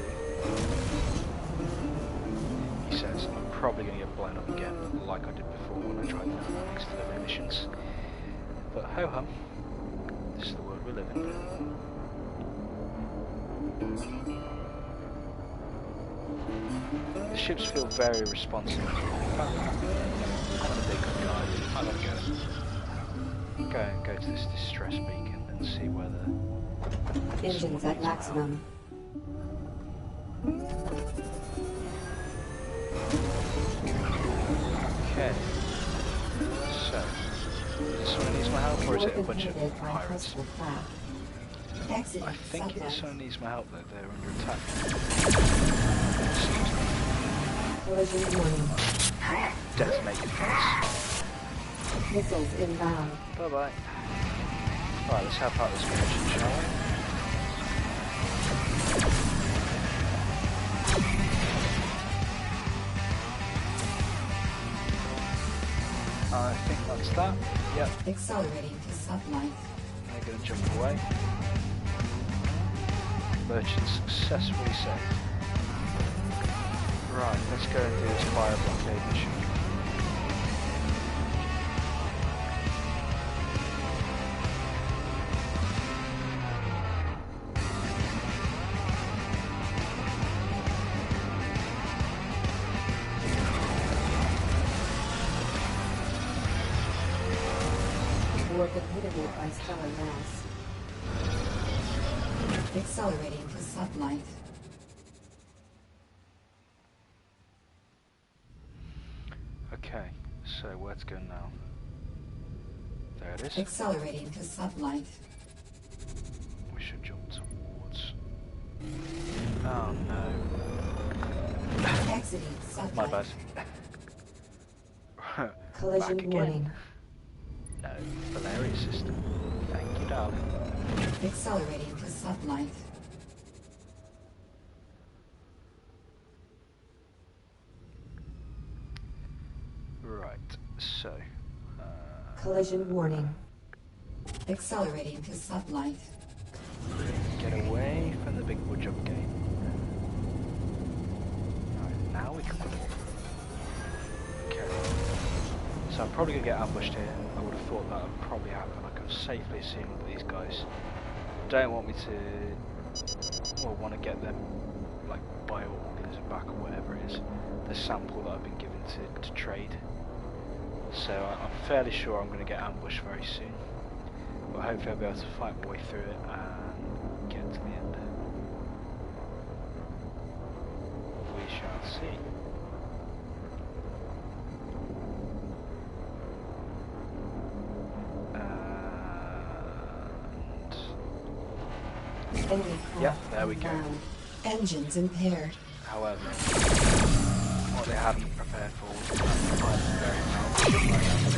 He says I'm probably going to get blown up again, like I did before when I tried the next delivery missions. But ho hum, this is the world we live in. The ships feel very responsive. I'm a big guy. I gotta go to this distress beacon and see whether Engines at maximum. Okay. So, does someone needs my help, or is it a bunch of pirates? I think someone needs my help though. They're under attack. Collision warning. Detonated guns. Missiles inbound. Bye bye. Right, let's help out this mission, shall we? I think that's that. Yep. Accelerating to sublight. They're going to jump away. Merchant successfully saved. Right, let's go and do this fire blockade mission. By stellar mass. Accelerating to sublight. Okay, so where to go now? There it is. Accelerating to sublight. We should jump towards... Oh no. Exiting sublight. My bad. Collision warning. No, Valeria system. Thank you, darling. Accelerating to sublight. Right, so... Collision warning. Accelerating to sublight. Get away from the big wood jump gate. Right, now we can walk. Okay. So I'm probably going to get ambushed here. I would have thought that would probably happen. I can safely assume that these guys don't want me to, or want to get them, like, bioorganism back or whatever it is, the sample that I've been given to trade. So I'm fairly sure I'm going to get ambushed very soon. But hopefully I'll be able to fight my way through it and get to the end. We shall see. Yeah, there we go. Engines impaired. However, what they hadn't prepared for was the very powerful ship like that.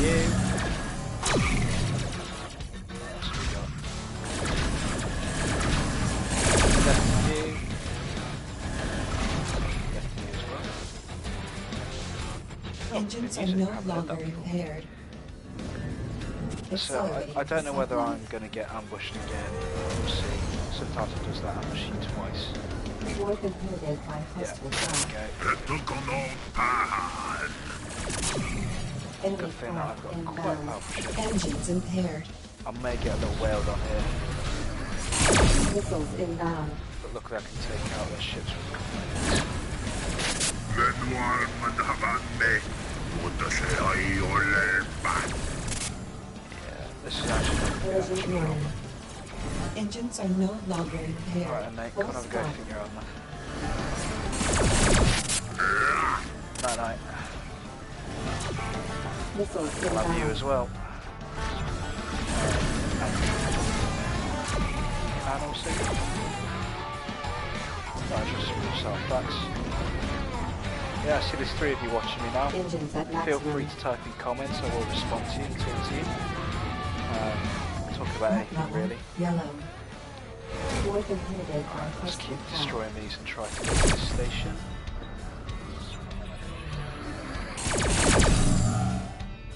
You. What else we got? Left you. Left you as well. Engines are no longer impaired. So I don't know whether I'm going to get ambushed again. We'll see. Sometimes it does that ambush you twice. More inhibited by hostile fire. Enemy Good thing that I've got quite a powerful ship. Engines impaired. I may get a little whaled on here. Missiles inbound. But luckily I can take out their ships with Yeah, this is actually not the actual problem. Engines are no longer impaired. Right, and Nate, Full can't have a go stop. think you're on there. Night night. Missiles I love you inbound. as well. And also, just yourself, thanks. Yeah, I see there's 3 of you watching me now. Engines at Feel maximum. free to type in comments, I will respond to you and talk to you. Talk about anything really. Yellow. Fourth inhibited on Let's custom keep path. destroying these and try to get to this station.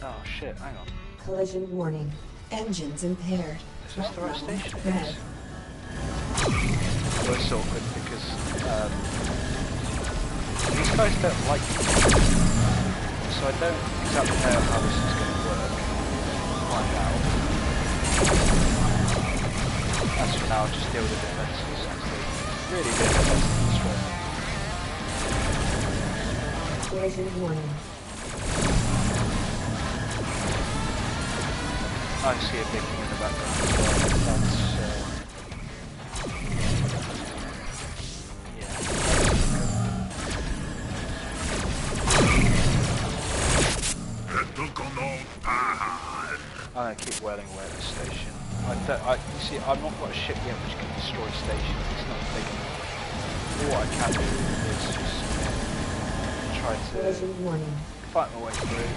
Oh shit, hang on. Collision warning. Engines impaired. Is this the right station? It Red. is. Well, it's awkward because these guys don't like me. So I don't exactly know how this is going to work. Find out. As for now, I'll just deal with the defences since they really did the best to destroy me. Collision warning. I see a big thing in the background as well. That's I'm gonna keep wailing away at the station. You see, I've not got a ship yet which can destroy stations. It's not big enough. All I can do is just try to Collision warning. fight my way through.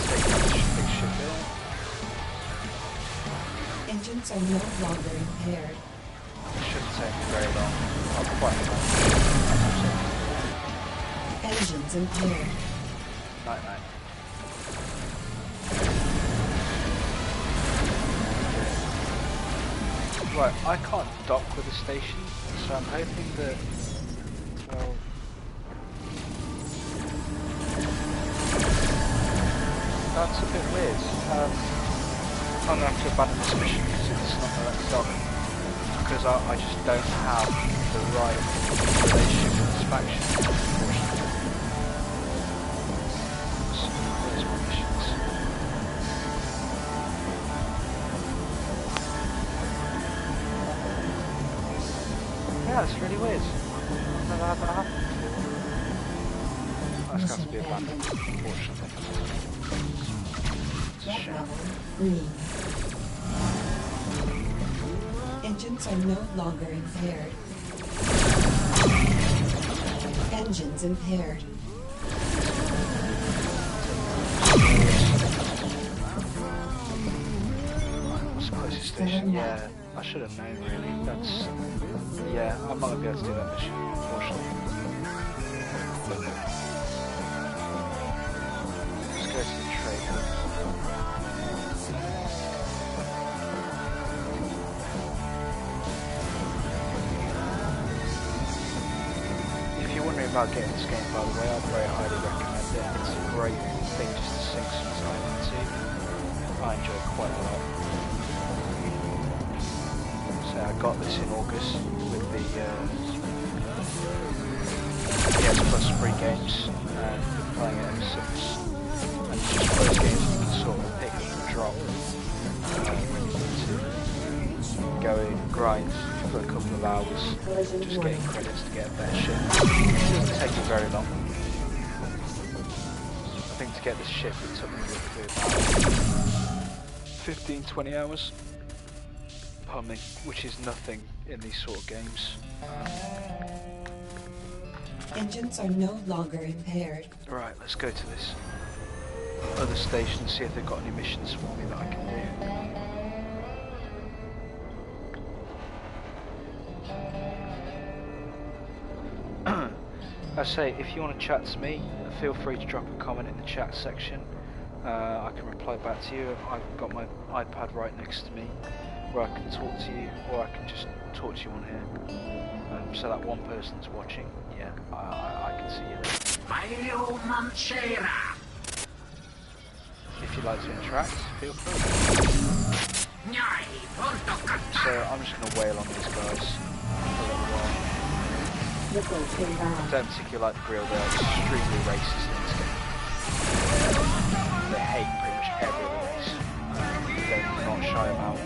Take down this big ship there. Engines are no longer impaired. It shouldn't take me very long. I'll quite Engines impaired. night night. Right, I can't dock with the station, so I'm hoping that, well, that's a bit weird. I'm going to have to abandon this mission because it's not going to let me dock, because I just don't have the right relationship with this faction, unfortunately. So, there's my missions. Yeah, it's really weird. I've never had that happen before. That's got to be abandoned, unfortunately. It's a Jet shame. level green. Engines are no longer impaired. Engines impaired. What's the closest station? Yeah, I should have known really. That's... Yeah, I'm not going to be able to do that mission, unfortunately. Let's go to the trade hub. If you're wondering about getting this game, by the way, I'd very highly recommend it. It's a great thing just to sink some time into. I enjoy it quite a lot. So I got this in August with the PS Plus free games, and been playing it ever since. And it's just one of those games you can sort of pick up and drop when you need to go in and grind for a couple of hours, just getting credits to get a better ship. It doesn't take you very long. I think to get this ship it took me roughly about 15-20 hours. Pardon me, which is nothing in these sort of games. Engines are no longer impaired. Right, let's go to this other station and see if they've got any missions for me that I can do. I say, if you want to chat to me, feel free to drop a comment in the chat section. I can reply back to you. I've got my iPad right next to me, where I can talk to you, or I can just talk to you on here. So that one person's watching, yeah, I can see you there. If you'd like to interact, feel free. So I'm just going to wail on these guys for a little while. Missiles I inbound. don't particularly like the grill, they're extremely racist in this game. They hate pretty much every other race. They're not shy about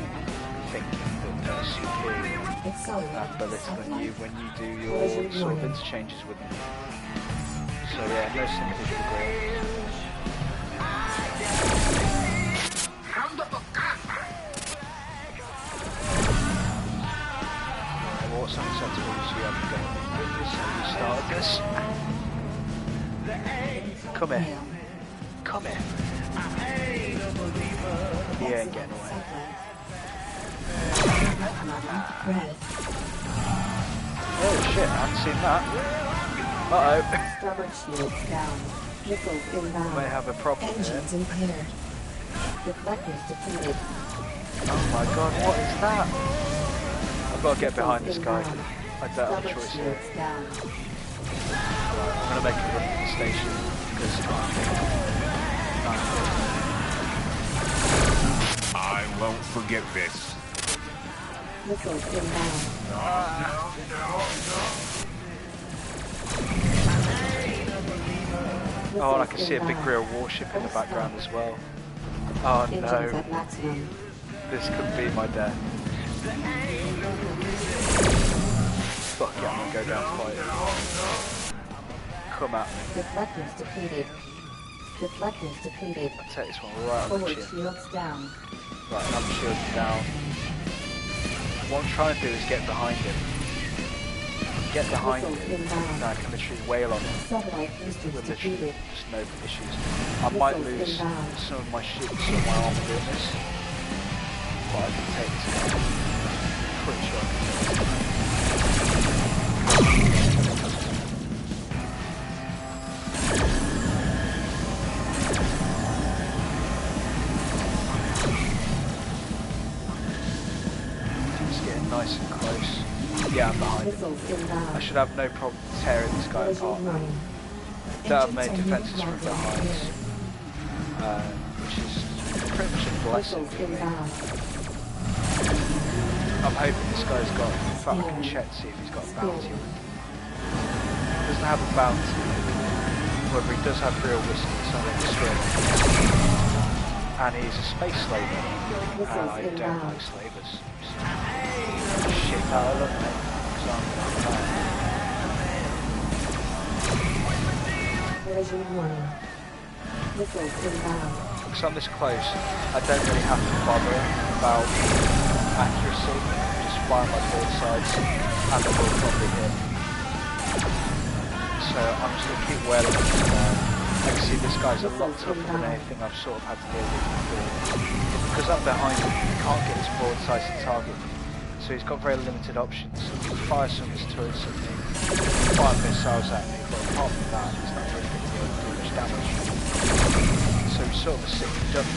thinking that they're superior and belittling you when you do your sort of interchanges with them. So yeah, no sympathy for the grill. What's unacceptable is you haven't got this and you started this. Come here. Come here. He ain't getting away. Oh shit, I haven't seen that. Uh-oh. Starboard shields down. Missiles inbound. May have a problem here. Engines impaired. Deflectors depleted. Oh my god, what is that? I've got to get behind this guy. I don't have a choice here. Down. Right, I'm going to make a run for the station because I won't forget this. Missiles inbound. Oh, and I can see a big real warship in the background as well. Oh Engines no, at maximum. this could be my death. Fuck yeah, I'm gonna go down to fight. Come at me. Deflectors depleted. Deflectors depleted. I'll take this one right on the Forward chin. shields down. Right, another shield down. What I'm trying to do is get behind him. Get behind him. And I can literally wail on him. Satellite boosters With literally depleted. just no issues. I might lose some of my ships or my armor doing this. But I can take this guy. Pretty sure I can take this guy. Just getting nice and close. Yeah, I'm behind him. Missiles inbound. I should have no problem tearing this guy apart. That I've made defences from behind, which is pretty much a blessing Missiles for me. inbound. I'm hoping this guy's got, in fact I can check to see if he's got a bounty on him. He doesn't have a bounty, however he does have real whiskey, so I'm going to destroy him. And he's a space slaver, and I don't like slavers. So shit out of luck, mate, because I'm going Collision warning. Missiles inbound. because I'm this close, I don't really have to bother about accuracy, just fly on my both sides, and they will probably hit. So I'm just going to keep wailing at this guy. I can see this guy's a lot tougher than anything I've sort of had to deal with before. Because I'm behind him, he can't get his broadside to target me. So he's got very limited options. He can fire some of his turrets at me, fire missiles at me, but apart from that, he's not really going to be able to do much damage. So he's sort of a sick duck.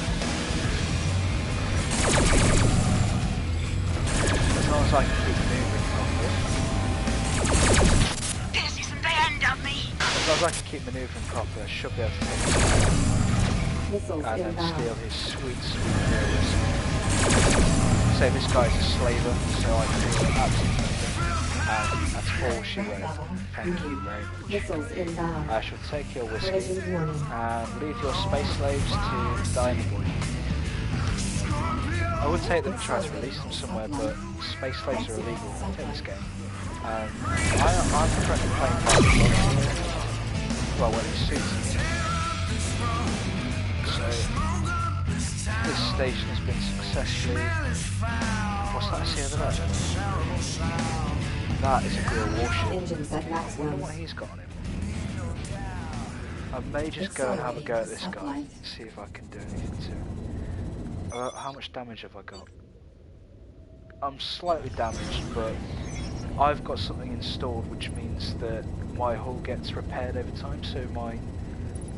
As long as I can keep moving properly. This isn't the end of me. As long as I can keep manoeuvring properly, I should be able to take him Missiles and then inbound. steal his sweet, sweet areas. Say this guy's a slaver, so I can do absolutely nothing. And that's all she wrote. Thank you very much. Missiles inbound. I shall take your whiskey Collision warning. and leave your space slaves to die in the bush. I would take them and try to release them somewhere, but space slaves are illegal in this game. I'm currently playing by the book. Well, when it suits me. So, this station has been successfully... What's that I see over there? That is a real warship. Engines at I wonder maximum. what he's got on him. I may just go and have a go at this guy and see if I can do anything to him. How much damage have I got? I'm slightly damaged, but I've got something installed which means that my hull gets repaired over time, so my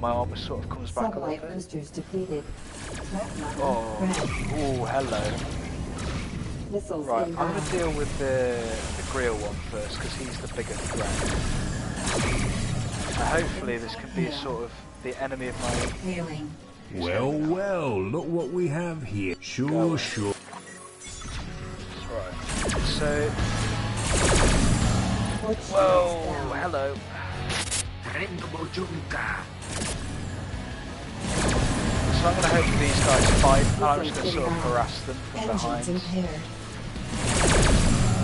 armor sort of comes back a little Satellite bit. boosters depleted. Oh, ooh, hello. Missiles Right, I'm inbound. going to deal with the Grill one first, because he's the bigger threat. Hopefully this can be sort of the enemy of my... Hailing. Well, well, look what we have here. Sure, sure. Right, so... Port shields Whoa, down. hello. So I'm going to hope these guys fight, and I'm just going to sort of harass them from Engines behind. impaired.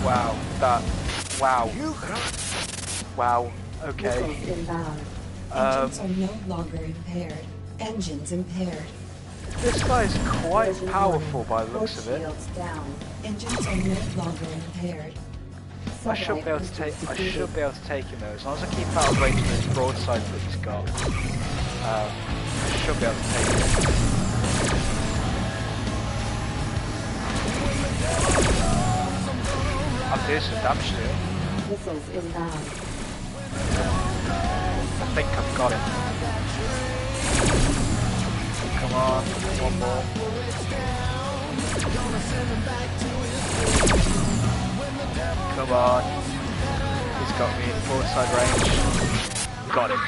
Wow, that... Wow. Wow, okay. Missiles inbound. Engines are no longer impaired. Engines impaired. This guy is quite Collision powerful by the warning. looks of it. Shields down. Engines are no longer impaired. I should be able to take him though, as long as I keep out of range of those broadsides that he's got. I should be able to take him. I'm doing some damage to him. Missiles inbound. I think I've got him. Come on, one more. Come on. He's got me in broadside range. Got him.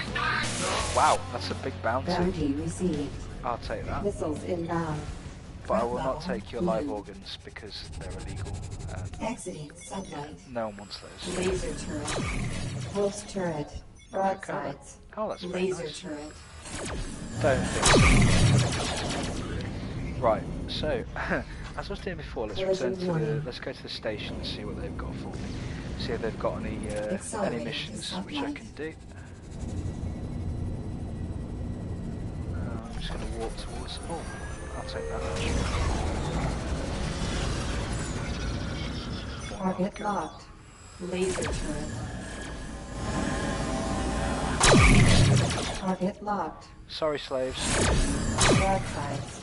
Wow, that's a big bounty. Bounty received. I'll take that. Missiles inbound. But I will not take your live organs because they're illegal. Exiting sublight. No one wants those. Laser turret. Pulse turret. Broadsides. Oh, that's very Laser nice. turret. Don't think so. Right, so as I was doing before, let's return to the. Let's go to the station and see what they've got for me. See if they've got any missions which I can do. I'm just going to walk towards. Oh, I'll take that. Target locked. Laser turret. Target locked. Sorry, slaves. Broadsides.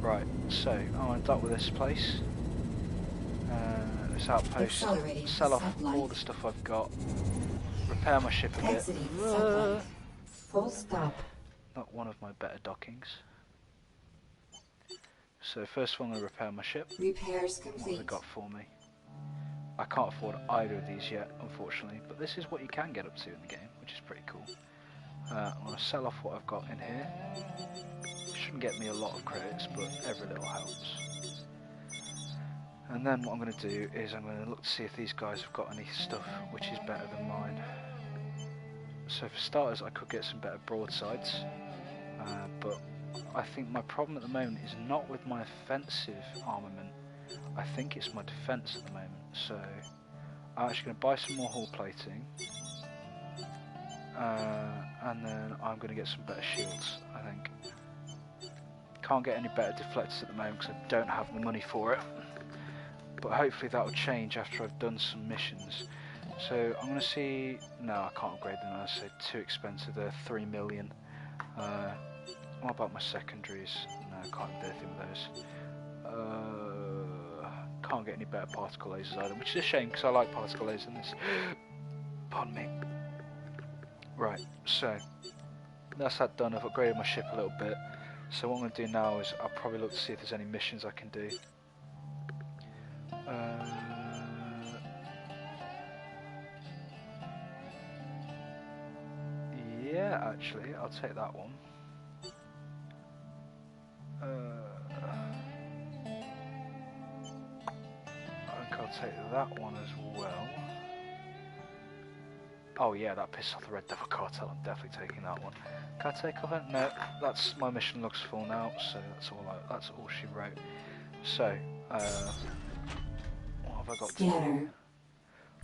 Right, so I want to dock with this place. This outpost. Sell off all the stuff I've got. Repair my ship a bit. Exiting sublight. Full stop. Not one of my better dockings. So first of all, I'm going to repair my ship. Repairs What have complete. they got for me? I can't afford either of these yet, unfortunately, but this is what you can get up to in the game, which is pretty cool. I'm going to sell off what I've got in here. Shouldn't get me a lot of credits, but every little helps. And then what I'm going to do is I'm going to look to see if these guys have got any stuff which is better than mine. So for starters, I could get some better broadsides, but I think my problem at the moment is not with my offensive armament. I think it's my defense at the moment. So I'm actually going to buy some more hull plating, and then I'm going to get some better shields. I think can't get any better deflectors at the moment because I don't have the money for it. But hopefully that will change after I've done some missions. So I'm going to see. No, I can't upgrade them. I say too expensive. They're 3 million. What about my secondaries? No, I can't do anything with those. Can't get any better particle lasers either, which is a shame because I like particle lasers in this. Pardon me. Right, so that's that done. I've upgraded my ship a little bit. So what I'm going to do now is I'll probably look to see if there's any missions I can do. Yeah, actually, I'll take that one. I think I'll take that one as well. Oh yeah, that pissed off the Red Devil Cartel. I'm definitely taking that one. Can I take off it? No, that's my mission looks full now, so that's all she wrote. So, what have I got to do?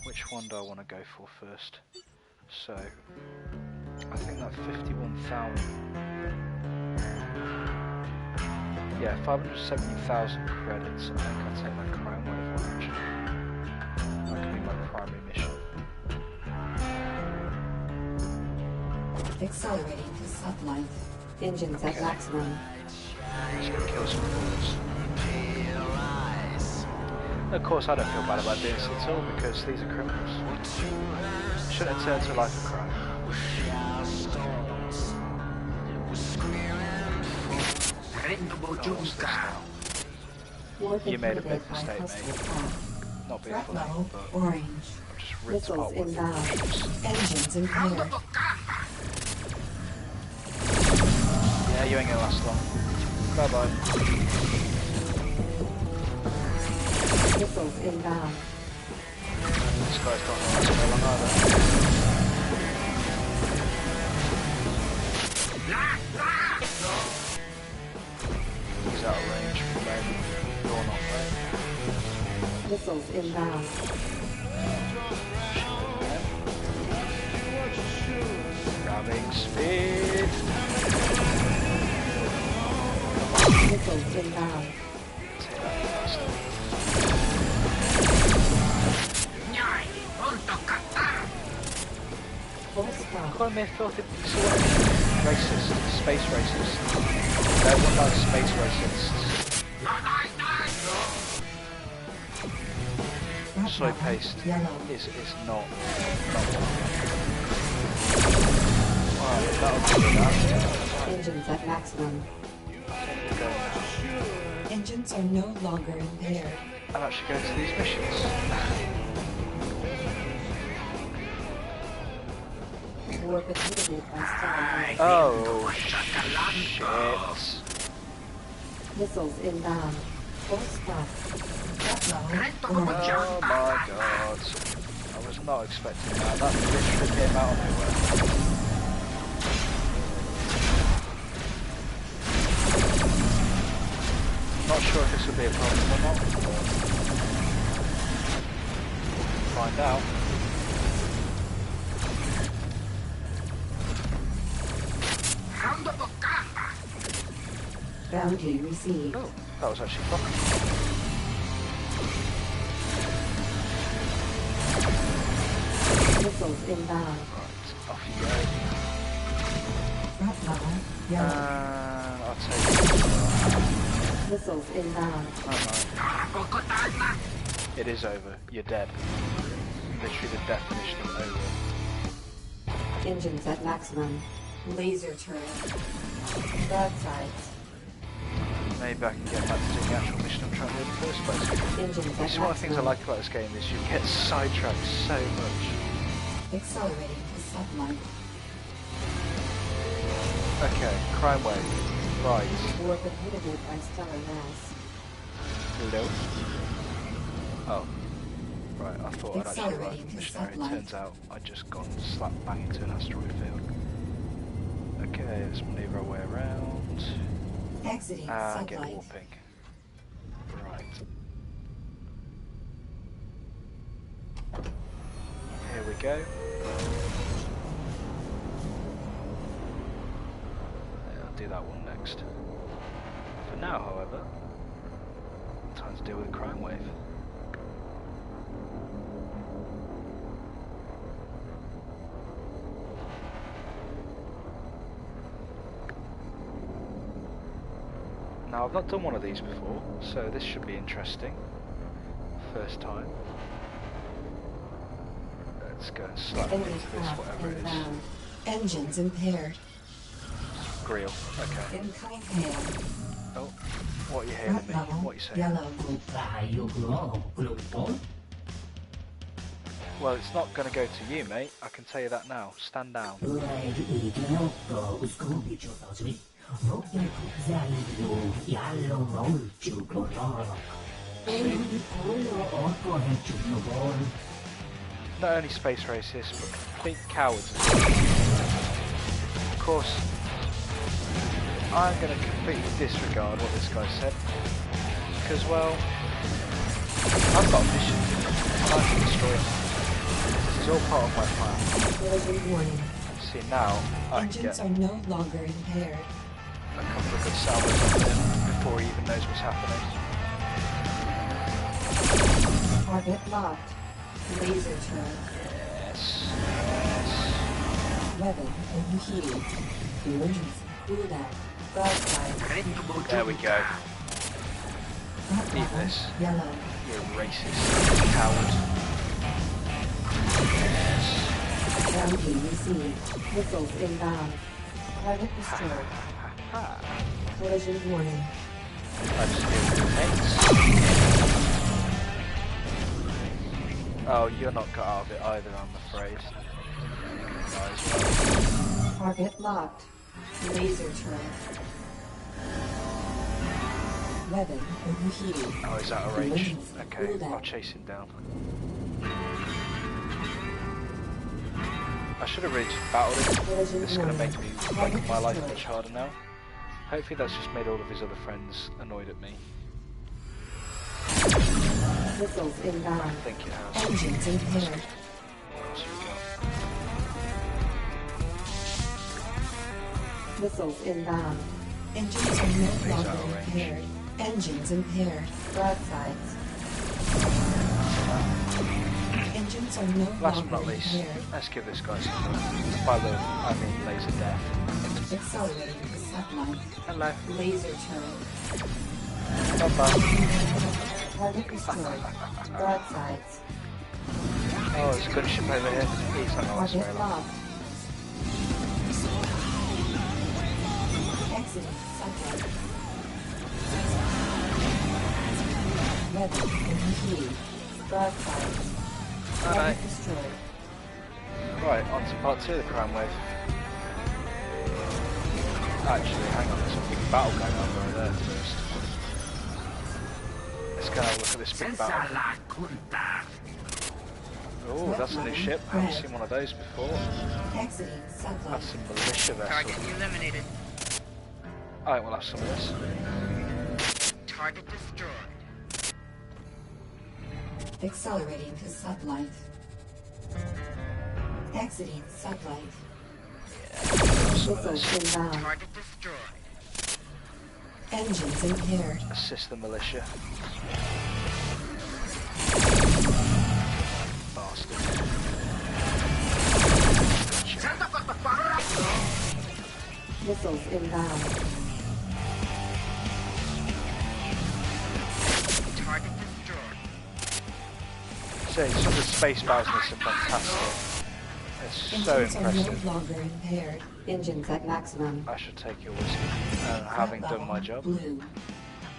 Which one do I want to go for first? So, I think that 51,000. Yeah, 570,000 credits. I think I'll take that crown wave one actually. That could be my primary mission. Accelerating to sublight. Engines at maximum. Just gonna kill some fools. Of course, I don't feel bad about doing this at all because these are criminals. Shouldn't have turned to life a crime. You made a big mistake, mate. Not being funny, but orange. I've just ripped Missiles apart one of inbound. the ships. Engines impaired. Yeah, you ain't gonna last long. Bye bye. Missiles inbound. This guy's not gonna last very long either. inbound. Grabbing speed. Missiles inbound. Take that first. Full stop. Call me a filthy racist, space racist. Everyone likes space racists. Soy paste is not Alright, that'll do that. Engines at maximum. Go now. Engines are no longer impaired. I'll actually go to these missions. Warp inhibited by stellar Oh shit. missiles inbound. Full stop. Oh my god. I was not expecting that. That literally came out of nowhere. Not sure if this will be a problem or not. Find out. Bounty received. Oh, that was actually proper. Missiles inbound. Right, off you go. Frontline. Yellow. I'll take it. Missiles inbound. Alright. It is over. You're dead. Literally the definition of over. Engines at maximum. Laser turret. Broadsides. Maybe I can get back to doing the actual mission I'm trying to do in the first place. Engines This at is one of the things I maximum. like about this game is you get sidetracked so much. Accelerating to satellite. Okay, crime wave. Right. Warp inhibited by stellar mass. Hello? Oh. Right, I thought I'd actually arrived at the missionary. Satellite. Turns out I'd just gone slap bang into an asteroid field. Okay, let's maneuver our way around. Exiting Get satellite. warping. Right. Here we go. Yeah, I'll do that one next. For now, however, time to deal with a crime wave. Now, I've not done one of these before, so this should be interesting. First time. Let's go and slap into Enemy this, craft whatever it is. inbound. Engines impaired. Grill. Okay. Incoming hail. Oh, what are you hailing Front me? level. What are you saying? Yellow. Well, it's not going to go to you, mate. I can tell you that now. Stand down. Not only space racists, but complete cowards as well. Of course, I'm going to completely disregard what this guy said. Because, well, I've got missions in it. I can destroy them. This is all part of my plan. Collision warning. See, now I can Engines get are no longer impaired. a couple of good salvos on him before he even knows what's happening. Target locked. Laser turret. Yes. Weapon overheating. Emergency cooldown. Broadside. There we go. Front Eat level. this. Yellow. You racist coward. Yes. Bounty received. Missiles inbound. Target destroyed. Collision warning. I just deal with mates. Oh, you're not cut out of it either, I'm afraid. Might as well. Target locked. Laser turret. Weapon overheating. Oh, he's out of range. Emergency Okay, cooldown. I'll chase him down. I should have really just battled him. Collision This is going to warning. make me make my life much harder now. Hopefully that's just made all of his other friends annoyed at me. Missiles I inbound. think it has. Engines impaired. What else have we got? Missiles inbound. Engines are no out longer of range. impaired. Engines impaired. Broadsides. Engines are no Last but longer not least, impaired. let's give this guy some fun. By the I mean laser death. Accelerating to satellite. Hello. Laser turret. Bye-bye. Target destroyed. Broadsides. Oh, there's a gunship over here. He's not going to last very Target long. locked. Exiting satellite. Weapon complete. Broadsides. Oh, Target no. destroyed. Right, on to part 2 of the crime wave. Actually, hang on, there's a big battle going on right there first. Let's go and have a look at this big battle. Oh, that's a new ship. I haven't seen one of those before. Exiting satellite. That's a militia Target vessel. eliminated. Alright, we'll have some of this. Target destroyed. Accelerating to satellite. Exiting satellite. Some of this. Missiles inbound. Target destroyed. Engines impaired. Assist the militia. Bastard. Missiles inbound. Target destroyed. So, some of the space battles in this are fantastic. It's so Engines are impressive. no longer impaired. Engines at maximum. I should take your whiskey. And having done my job, Blue.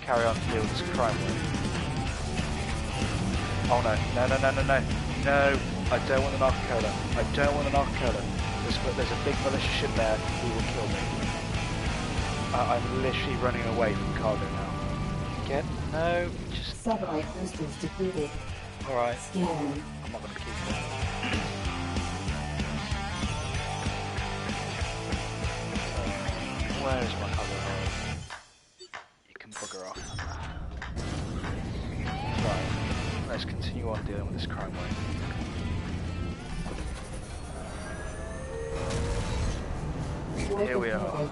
carry on to deal with this crime wave. Oh no, no, no, no, no, no. No, I don't want an Arcola. I don't want an Arcola. There's a big militia ship there who will kill me. I'm literally running away from cargo now. Get? No, just... Satellite boosters depleted. Alright, Scanning. I'm not going to keep it. Where is my other hole? You can bugger off. Right, let's continue on dealing with this crime wave. Here we are. Right,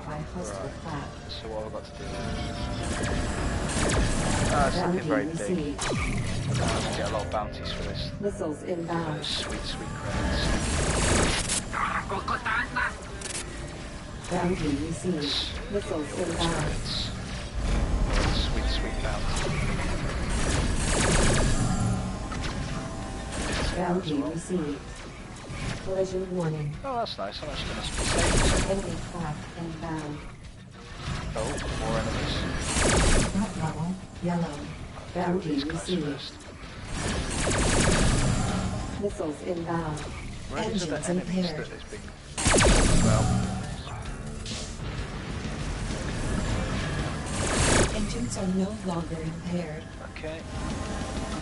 so what have I got to do? Something very big. I get a lot of bounties for this. Missiles inbound. Sweet, sweet credits. Bounty received. Missiles inbound. Credits. Sweet, sweet bounty. Bounty received. Collision warning. Oh, that's nice. I'm actually going to save. Enemy craft inbound. Oh, more enemies. Threat level yellow. Bounty These guys received. first. Missiles inbound. Where are these Engines other enemies impaired. that is big? Well, Engines are no longer impaired. okay.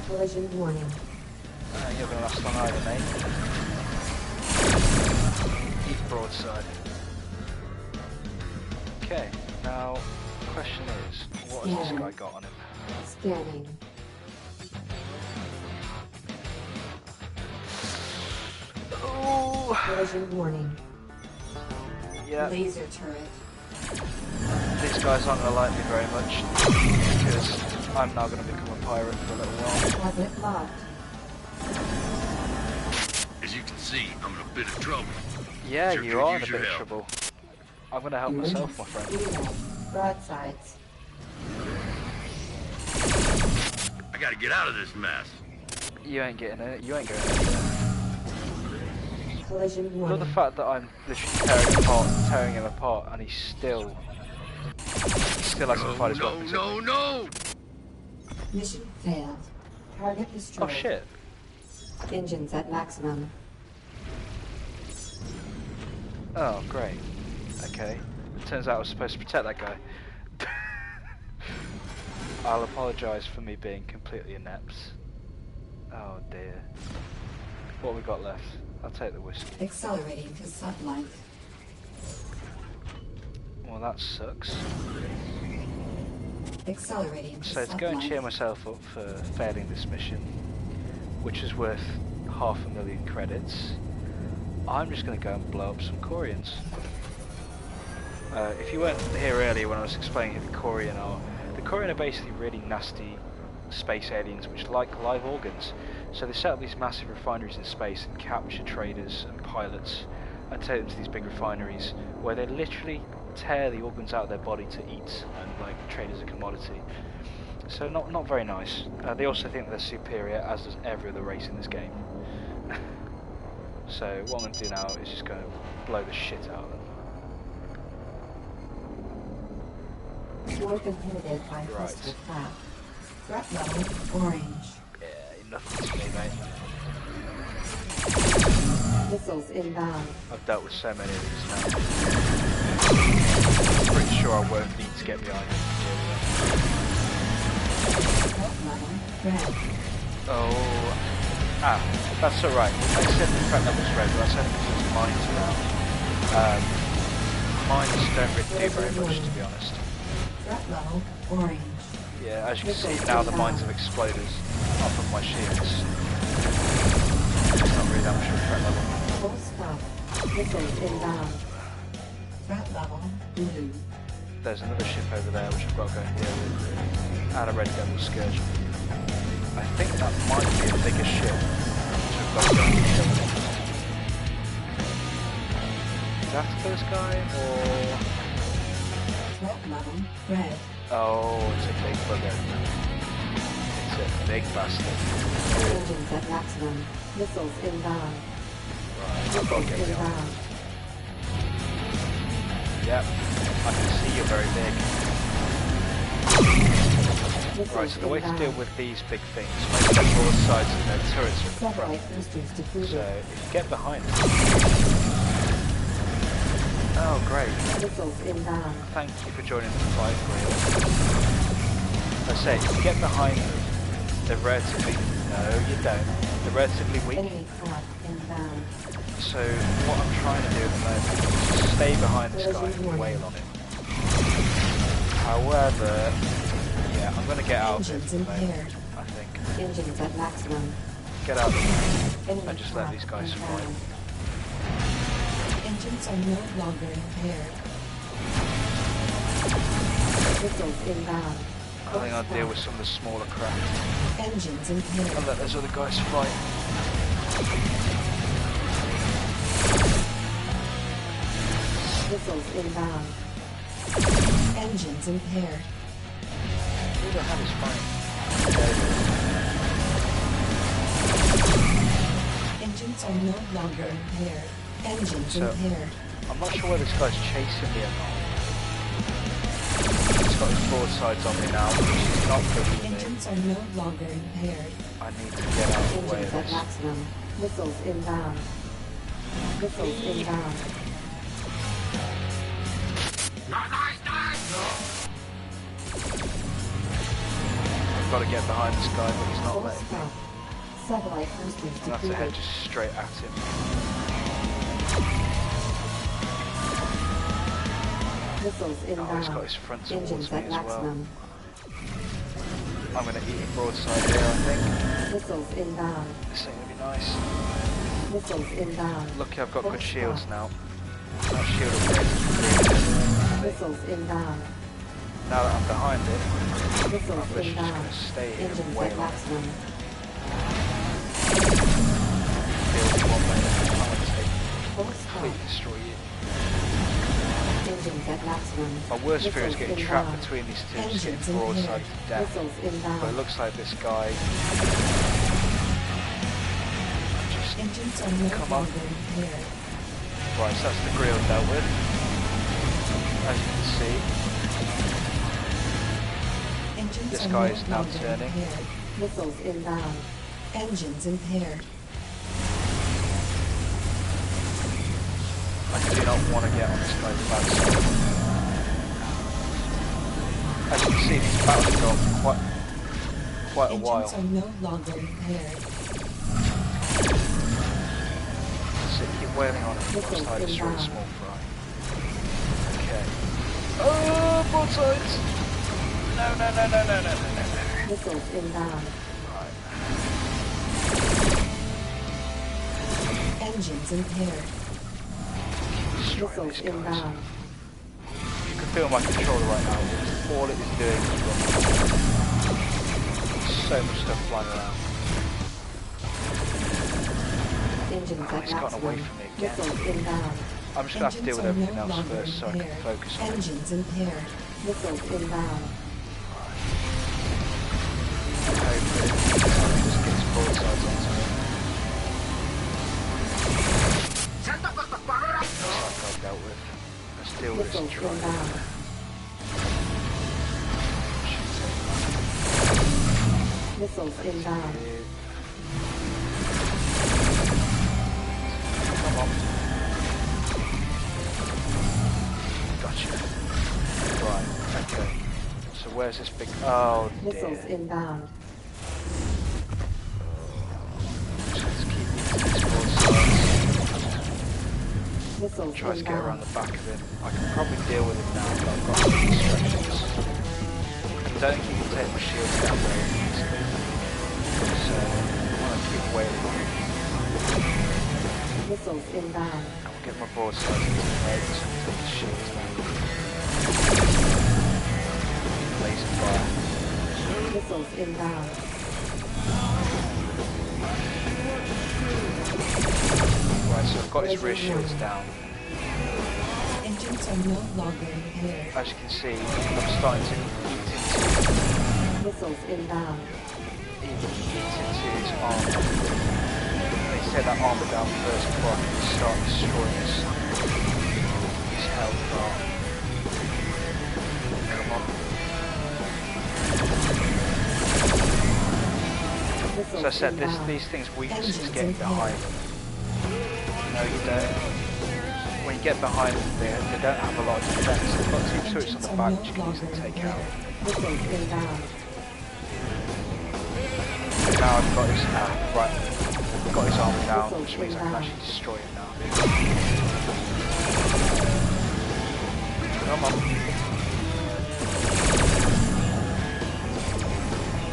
Collision warning. You're going to last long either, mate. Eat broadside. Okay, now the question is, what has this guy got on him? Scanning. Oh, Collision warning. yeah. Laser turret. These guys aren't going to like me very much because I'm now going to become a pirate for a little while. Target locked. As you can see, I'm in a bit of trouble. Yeah, Sure you could are in a use bit your of help. trouble. I'm going to help myself, my friend. Broadsides. I gotta get out of this mess. You ain't getting it. You ain't going anywhere. Collision Look warning. at the fact that I'm literally tearing him apart, and he still hasn't fired his weapons. No! Mission failed. Target Oh destroyed. shit! Engines at maximum. Oh great. Okay. Turns out I was supposed to protect that guy. I'll apologise for me being completely inept. Oh dear. What have we got left? I'll take the whiskey. Accelerating to satellite. Well, that sucks. Accelerating. So to go and cheer myself up for failing this mission, which is worth 500,000 credits, I'm just going to go and blow up some Corians. If you weren't here earlier when I was explaining who the Corian are basically really nasty space aliens which like live organs. So they set up these massive refineries in space and capture traders and pilots and take them to these big refineries where they literally tear the organs out of their body to eat and like trade as a commodity. So not very nice. They also think they're superior, as does every other race in this game. So what I'm going to do now is just go and blow the shit out of them. Work inhibited by crystal cloud. Threat level orange. Yeah, nothing to me, mate. Missiles inbound. I've dealt with so many of these now. I'm pretty sure I won't need to get behind them. Threat level red. Oh, that's alright. I said the threat level's red, but that's only because there's mines around. Mines don't really do very much, to be honest. Threat level orange. Yeah, as you can see now, the mines have exploded off of my shields. It's not really that much of a threat level. Full stop. Missiles inbound. Threat level blue. There's another ship over there which I've got to go and deal with. And a red devil scourge. I think that might be a bigger ship which I've got to go and deal with. Is that the first guy or? Threat level red. Oh, it's a big bugger. It's a big bastard. Engines at maximum. Missiles inbound. Right, I've got to get Missiles behind. inbound. Yep, I can see you're very big. Missiles Right, so the way to inbound. deal with these big things, most of both sides of their turrets are at the Satellite front. boosters defeated. So if you get behind them. Oh, great. Missiles inbound. Thank you for joining the fight, Grail. I say, if you get behind them, they're relatively... No, you don't. They're relatively weak. Enemy craft inbound. So what I'm trying to do at the moment is just stay behind this guy and wail on him. However, yeah, I'm going to get out of it Engines at the moment, impaired. I think. Engines at maximum. Get out of it Enemy and just let craft these guys fight. inbound. Engines are no longer impaired. Missiles inbound. I think I'll deal with some of the smaller craft. Engines impaired. I'll let those other guys fight. Missiles inbound. Engines impaired. Who the hell is fighting? Engines are no longer impaired. Engines So- impaired. I'm not sure whether this guy's chasing me or not. He's got his broadsides on me now, which is not good for me. Engines are no longer impaired. I need to get out of the way Engines of at this. maximum. Missiles inbound. Missiles inbound. I've got to get behind this guy, but he's not Full letting me. stop. Satellite boosters I'm gonna have to head defeated. just straight at him. Missiles Oh, he's got inbound. his front towards Engines me at as well. maximum. I'm gonna eat a broadside here, I think. Missiles inbound. This ain't gonna be nice. Missiles inbound. Lucky I've got Full good shields stop. now. That shield upgrade is really good. Missiles inbound. Now that I'm behind it, Missiles I'm literally just inbound. gonna stay here and Engines wail at on it. maximum. Build one way, I'm gonna take Full stop. completely destroy you. Engines at maximum. My worst fear is Missiles getting trapped inbound. between these two, just Engines getting broadside impaired. to death. Missiles But it inbound. looks like this guy just... Engines are no Come on. longer impaired. Right, so that's the grill dealt with. As you can see, Engines This are guy no is now longer turning. impaired. Missiles inbound. Engines impaired. I do not want to get on this guy's bad side. As you can see, these battles go on for quite a while. Engines are no longer impaired. So keep wailing on it. Missiles Broadside destroy the inbound. small fry. Okay. Oh, broadsides! Missiles inbound. Right. Engines impaired. Destroy Missiles these guys. inbound. You can feel my controller right now. All it is doing is running. So much stuff flying around. Engines Oh, at he's gotten away maximum. from me again. Missiles inbound. I'm just going to have to deal with Engines are everything no else longer first so I can impaired. focus on it. Engines impaired. Missiles inbound. Hopefully, I can just get his broadsides onto it. Looks like I've dealt with. Let's deal with this Missiles drive. inbound. Missiles inbound. Come on. Gotcha. Right, okay. So where's this big... Oh Missiles dear. inbound. Let's keep these broadsides. Missiles Try to get around inbound. the back of him. I can probably deal with him now, but I've got some instructions. I don't think he can take my shields down very easily. So I want to keep waiting on him. Missiles inbound. I'll get my broadsides into the legs and take the shields down. Laser fire. Missiles inbound. Right, so I've got his rear shields down. Engines are no longer impaired. As you can see, I'm starting to eat Missiles inbound. into his armor. They set that armor down first before I can start destroying his health bar. Come on. So I said, these things' weakness is getting behind them. No, you don't. When you get behind them, they don't have a lot of defense. They've got two turrets on the back which you can easily take out. Missiles inbound. Now I've got his right. I've got his armor down, which means I can actually destroy him now. Come on.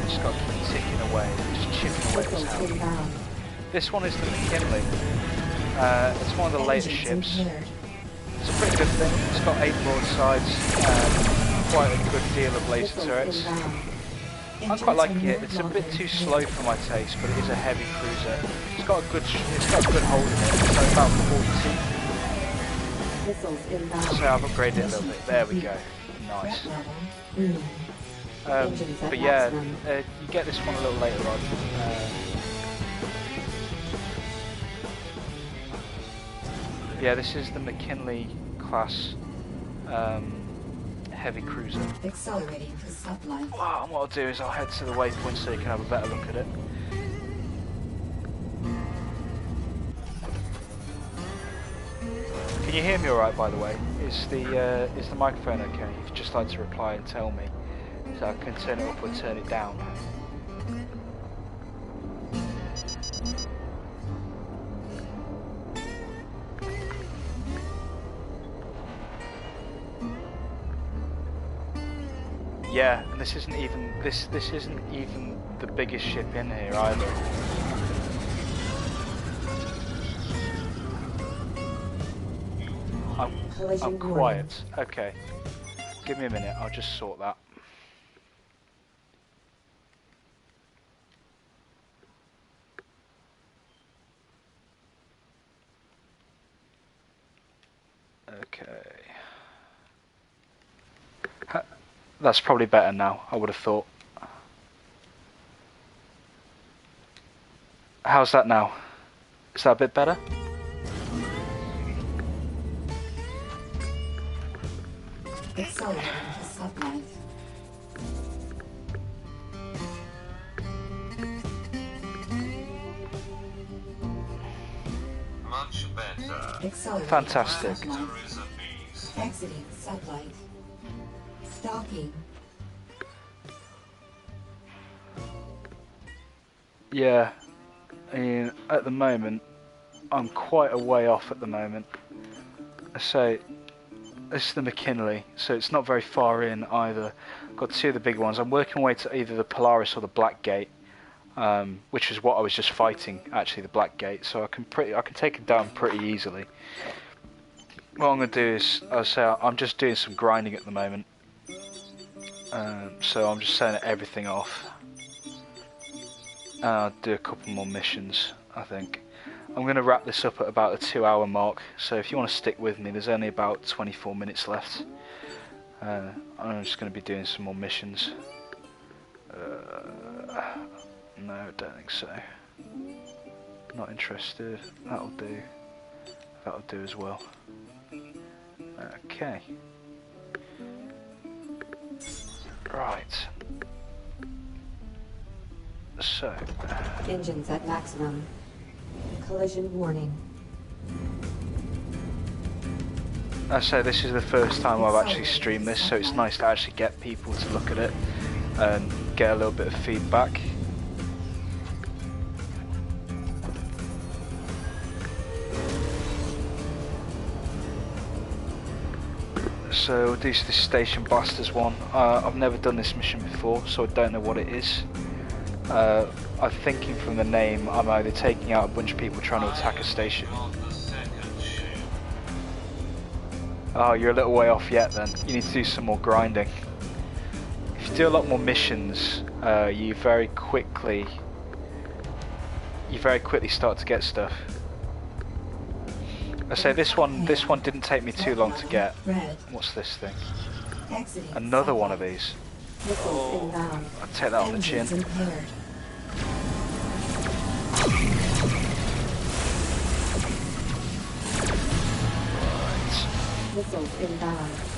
Just got to keep ticking away, just chipping away at his Missiles health. inbound. This one is the McKinley. It's one of the later Engines ships. impaired. It's a pretty good thing. It's got 8 broadsides, quite a good deal of laser Missiles turrets. inbound. I'm quite liking it. It's a bit too slow for my taste, but it is a heavy cruiser. It's got a good hold in it. It's like about 40. Missiles inbound. So I've upgraded it a little bit. There we go. Nice. Threat level. Engines at But yeah, maximum. you get this one a little later on. Yeah, this is the McKinley class heavy cruiser. Accelerating to sublight. Wow, and what I'll do is I'll head to the waypoint so you can have a better look at it. Can you hear me alright, by the way? Is the microphone okay? If you'd just like to reply and tell me, so I can turn it up or turn it down. Yeah, and this isn't even this isn't even the biggest ship in here either. I'm quiet. Okay. Give me a minute, I'll just sort that. Okay. That's probably better now, I would have thought. How's that now? Is that a bit better? Accelerating to sublight. Much better. Accelerating Fantastic. to sublight. Exiting sublight. Stalking. Yeah, I mean, at the moment, I'm quite a way off at the moment. So, this is the McKinley, so it's not very far in either. Got 2 of the big ones. I'm working my way to either the Polaris or the Black Gate, which is what I was just fighting, actually, the Black Gate. So I can take it down pretty easily. What I'm going to do is, I'm just doing some grinding at the moment. So I'm just setting everything off. I'll do a couple more missions, I think. I'm going to wrap this up at about the 2-hour mark, so if you want to stick with me, there's only about 24 minutes left. I'm just going to be doing some more missions. No, I don't think so. Not interested. That'll do. That'll do as well. Okay. Right. So. Engines at maximum. Collision warning. So this is the first time I've actually streamed this, so it's nice to actually get people to look at it and get a little bit of feedback. So we'll do this Station Blasters one. I've never done this mission before, so I don't know what it is. I'm thinking from the name I'm either taking out a bunch of people trying to attack a station. Oh, you're a little way off yet then. You need to do some more grinding. If you do a lot more missions, you very quickly start to get stuff. I say this one didn't take me too long to get. What's this thing? Another one of these. Oh, I'll take that on the chin.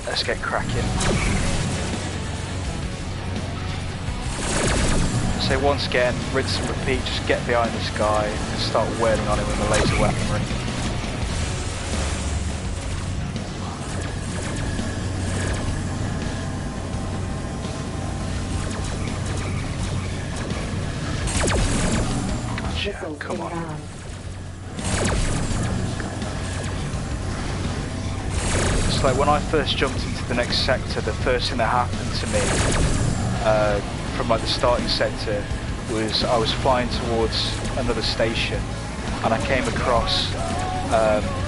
Let's get cracking. So once again, rinse and repeat, just get behind this guy and start wailing on him with a laser weaponry. Gotcha, come on. It's like when I first jumped into the next sector, the first thing that happened to me from like the starting sector was I was flying towards another station and I came across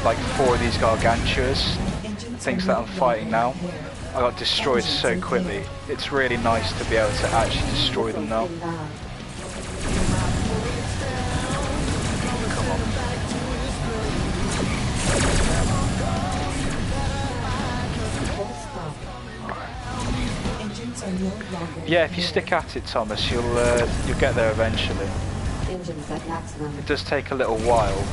like 4 of these gargantuas, things that I'm fighting now. I got destroyed so quickly. It's really nice to be able to actually destroy them now. Come on. Yeah, if you stick at it, Thomas, you'll get there eventually. It does take a little while.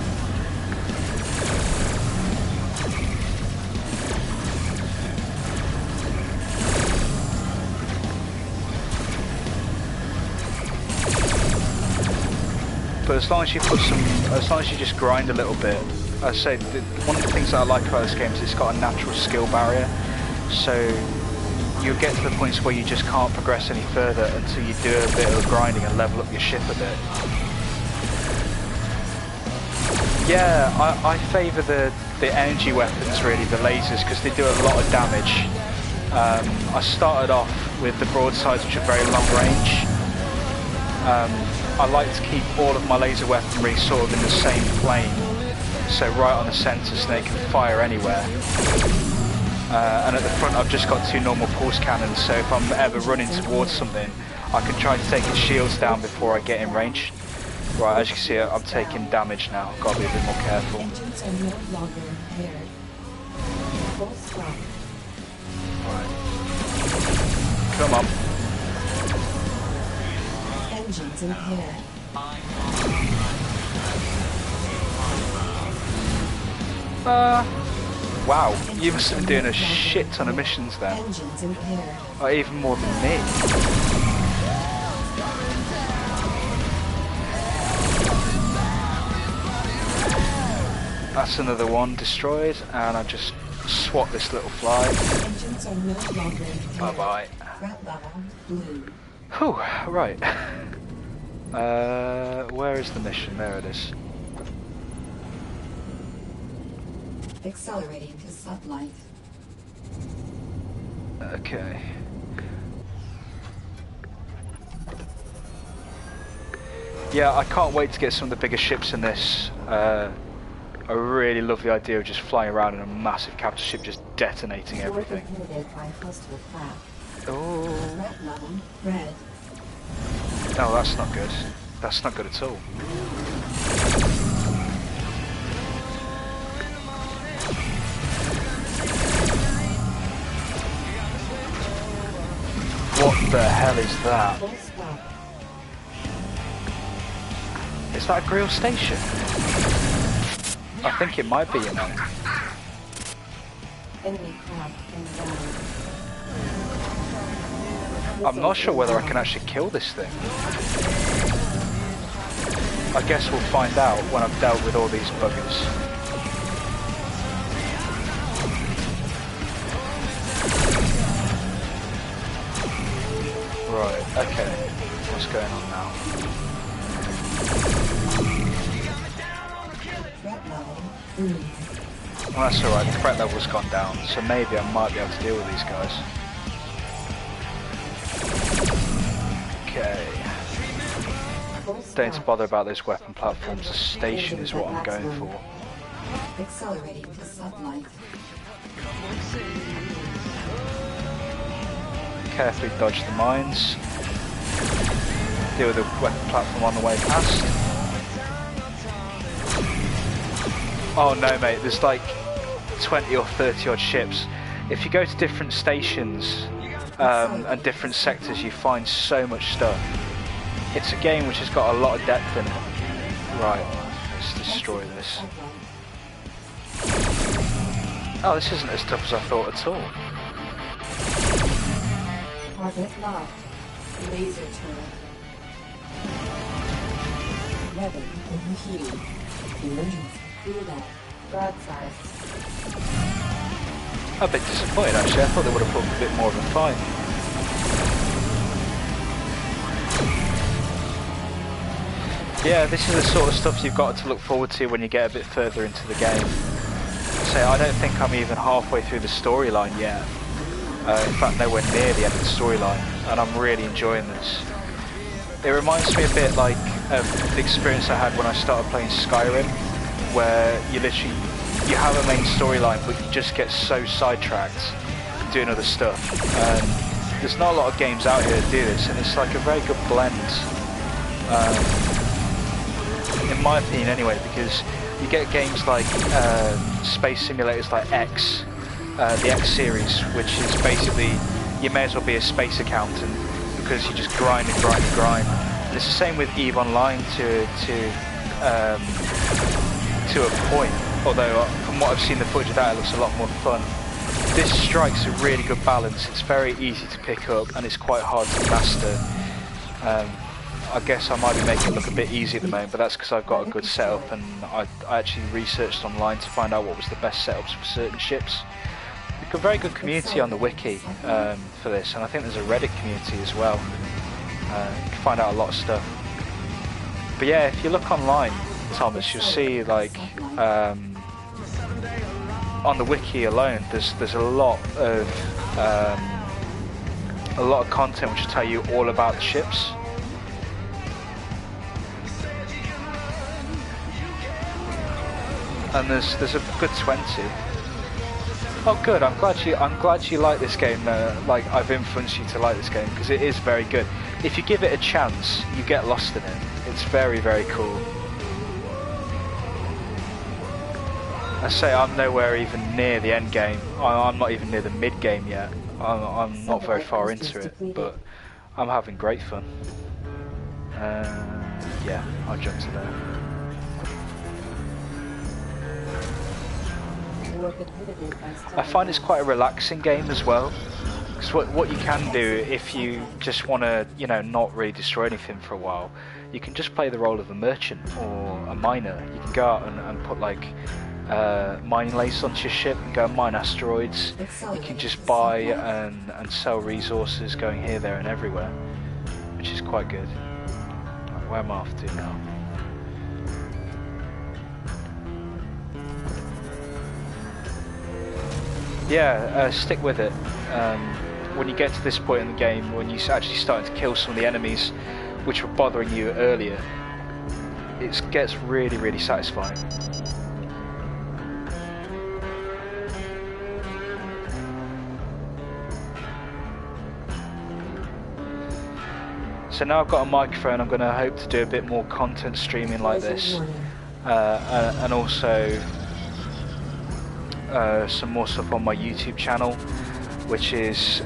But as long as you just grind a little bit, I say one of the things that I like about this game is it's got a natural skill barrier. So you'll get to the points where you just can't progress any further until you do a bit of grinding and level up your ship a bit. Yeah, I favour the energy weapons really, the lasers, because they do a lot of damage. I started off with the broadsides, which are very long range. I like to keep all of my laser weaponry sort of in the same plane, so right on the centre so they can fire anywhere. And at the front I've just got 2 normal pulse cannons, so if I'm ever running towards something I can try to take its shields down before I get in range. Right, as you can see I'm taking damage now, I've got to be a bit more careful. Right. Come on. Engines impaired. Wow, you must have been doing a shit ton of missions then. Engines impaired. Or even more than me. That's another one destroyed, and I just swat this little fly. Engines are no longer impaired. Bye bye. Threat level blue. Whew, right. Where is the mission? There it is. Accelerating to sublight. Okay. Yeah, I can't wait to get some of the bigger ships in this. I really love the idea of just flying around in a massive capital ship, just detonating everything. Oh. Red. No, that's not good. That's not good at all. What the hell is that? Is that a grill station? I think it might be, you know. Enemy crab inbound. I'm not sure whether I can actually kill this thing. I guess we'll find out when I've dealt with all these buggers. Right, okay. What's going on now? Well, that's alright, the threat level's gone down, so maybe I might be able to deal with these guys. Okay. Don't need to bother about those weapon platforms, the station is what I'm going for. Accelerating to sunlight. Carefully dodge the mines. Deal with the weapon platform on the way past. Oh no mate, there's like 20 or 30 odd ships. If you go to different stations and different sectors, you find so much stuff. It's a game which has got a lot of depth in it. Right, let's destroy this. Oh, this isn't as tough as I thought at all. Target locked. Laser turret. Weapon overheating. Emergency. Cooldown. Broadside. I'm a bit disappointed actually, I thought they would have put a bit more of a fight. Yeah, this is the sort of stuff you've got to look forward to when you get a bit further into the game. So I don't think I'm even halfway through the storyline yet. In fact, nowhere near the end of the storyline, and I'm really enjoying this. It reminds me a bit like of the experience I had when I started playing Skyrim, where you literally, you have a main storyline, but you just get so sidetracked doing other stuff. There's not a lot of games out here that do this, and it's like a very good blend. In my opinion anyway, because you get games like space simulators like X, the X series, which is basically, you may as well be a space accountant because you just grind and grind and grind. And it's the same with EVE Online to a point, although from what I've seen the footage of that, it looks a lot more fun. This strikes a really good balance. It's very easy to pick up and it's quite hard to master. I guess I might be making it look a bit easy at the moment, but that's because I've got a good setup, and I actually researched online to find out what was the best setups for certain ships. We've got a very good community on the wiki for this, and I think there's a Reddit community as well. You can find out a lot of stuff. But yeah, if you look online, Thomas, you'll see like on the wiki alone, there's a lot of content which will tell you all about the ships. And there's a good 20. Oh good, I'm glad you like this game. Like I've influenced you to like this game, because it is very good. If you give it a chance, you get lost in it. It's very, very cool. I say I'm nowhere even near the end game. I'm not even near the mid game yet. I'm not very far into it, but I'm having great fun. Yeah, I'll jump to there. I find it's quite a relaxing game as well, because what you can do if you just want to, you know, not really destroy anything for a while, you can just play the role of a merchant or a miner. You can go out and put like mining lasers onto your ship and go and mine asteroids. You can just buy and sell resources going here, there and everywhere, which is quite good. Right, where am I off to now? Yeah, stick with it. When you get to this point in the game, when you're actually starting to kill some of the enemies which were bothering you earlier, it gets really, really satisfying. So now I've got a microphone, I'm going to hope to do a bit more content streaming like this, and also some more stuff on my YouTube channel, which is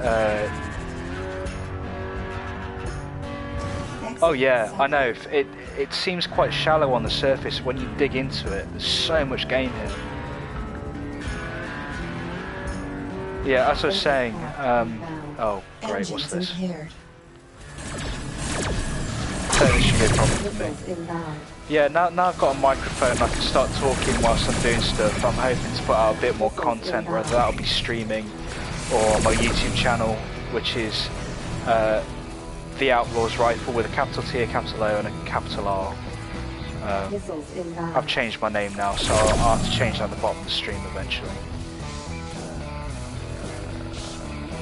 oh yeah, I know, it seems quite shallow on the surface. When you dig into it, there's so much game here. Yeah, as I was saying, oh great, what's this? This should be a problem for me. Yeah, now I've got a microphone, I can start talking whilst I'm doing stuff. I'm hoping to put out a bit more content, whether that'll be streaming or my YouTube channel, which is TheOutlawsRifle with a capital T, a capital O and a capital R. I've changed my name now, so I'll have to change that at the bottom of the stream eventually.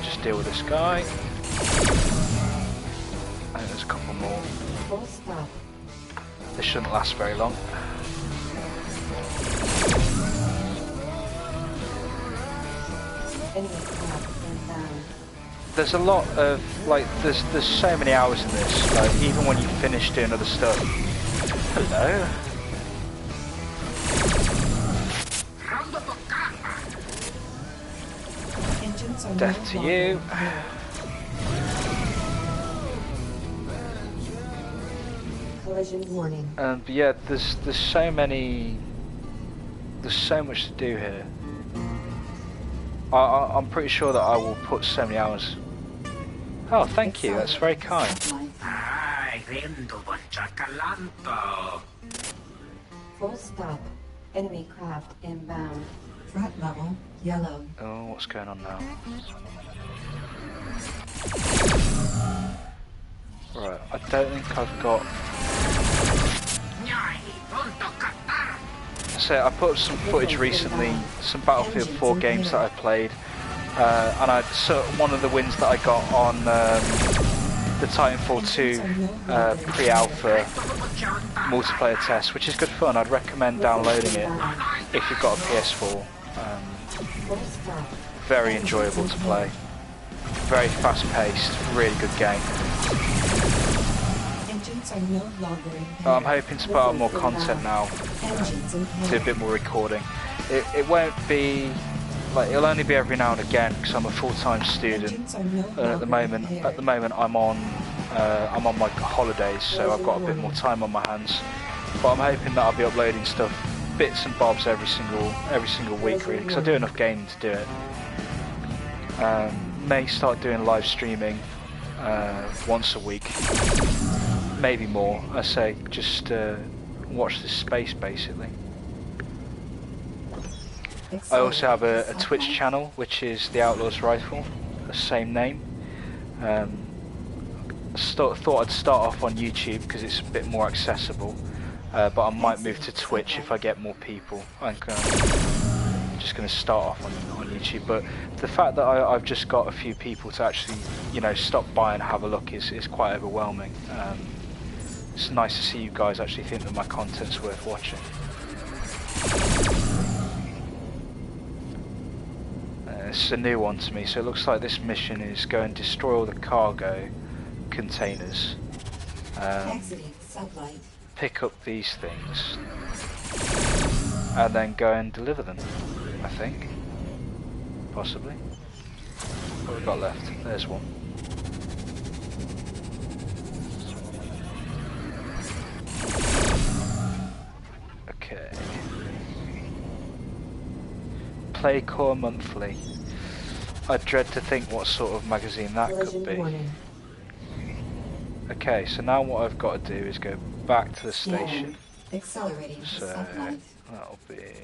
Just deal with this guy. I think there's a couple more. This shouldn't last very long. There's a lot of, like, there's so many hours in this, like, even when you finish doing other stuff. Hello? Death to you. But yeah, there's so many, there's so much to do here. I'm pretty sure that I will put so many hours. Oh, thank you, that's very kind. Full stop. Enemy craft inbound. Threat level yellow. Oh, what's going on now? Right, I don't think I've got... So I put up some footage recently, some Battlefield 4 games that I played, and one of the wins that I got on the Titanfall 2 pre-alpha multiplayer test, which is good fun. I'd recommend downloading it if you've got a PS4. Very enjoyable to play, very fast-paced, really good game. I'm hoping to put out more content now, do a bit more recording. It won't be, like, it'll only be every now and again because I'm a full-time student, and at the moment I'm on my holidays, so I've got a bit more time on my hands. But I'm hoping that I'll be uploading stuff, bits and bobs every single week really, because I do enough gaming to do it. May start doing live streaming once a week. Maybe more. I say just watch this space basically. I also have a Twitch channel which is TheOutlawsRifle, the same name. Thought I'd start off on YouTube because it's a bit more accessible, but I might move to Twitch if I get more people. I'm just going to start off on YouTube, but the fact that I've just got a few people to actually, you know, stop by and have a look is quite overwhelming. It's nice to see you guys actually think that my content's worth watching. This is a new one to me, so it looks like this mission is go and destroy all the cargo containers. Pick up these things and then go and deliver them, I think. Possibly. What have we got left? There's one. Okay. Play Core Monthly. I dread to think what sort of magazine that could be. Okay, so now what I've got to do is go back to the station. Accelerating So satellite. that'll be...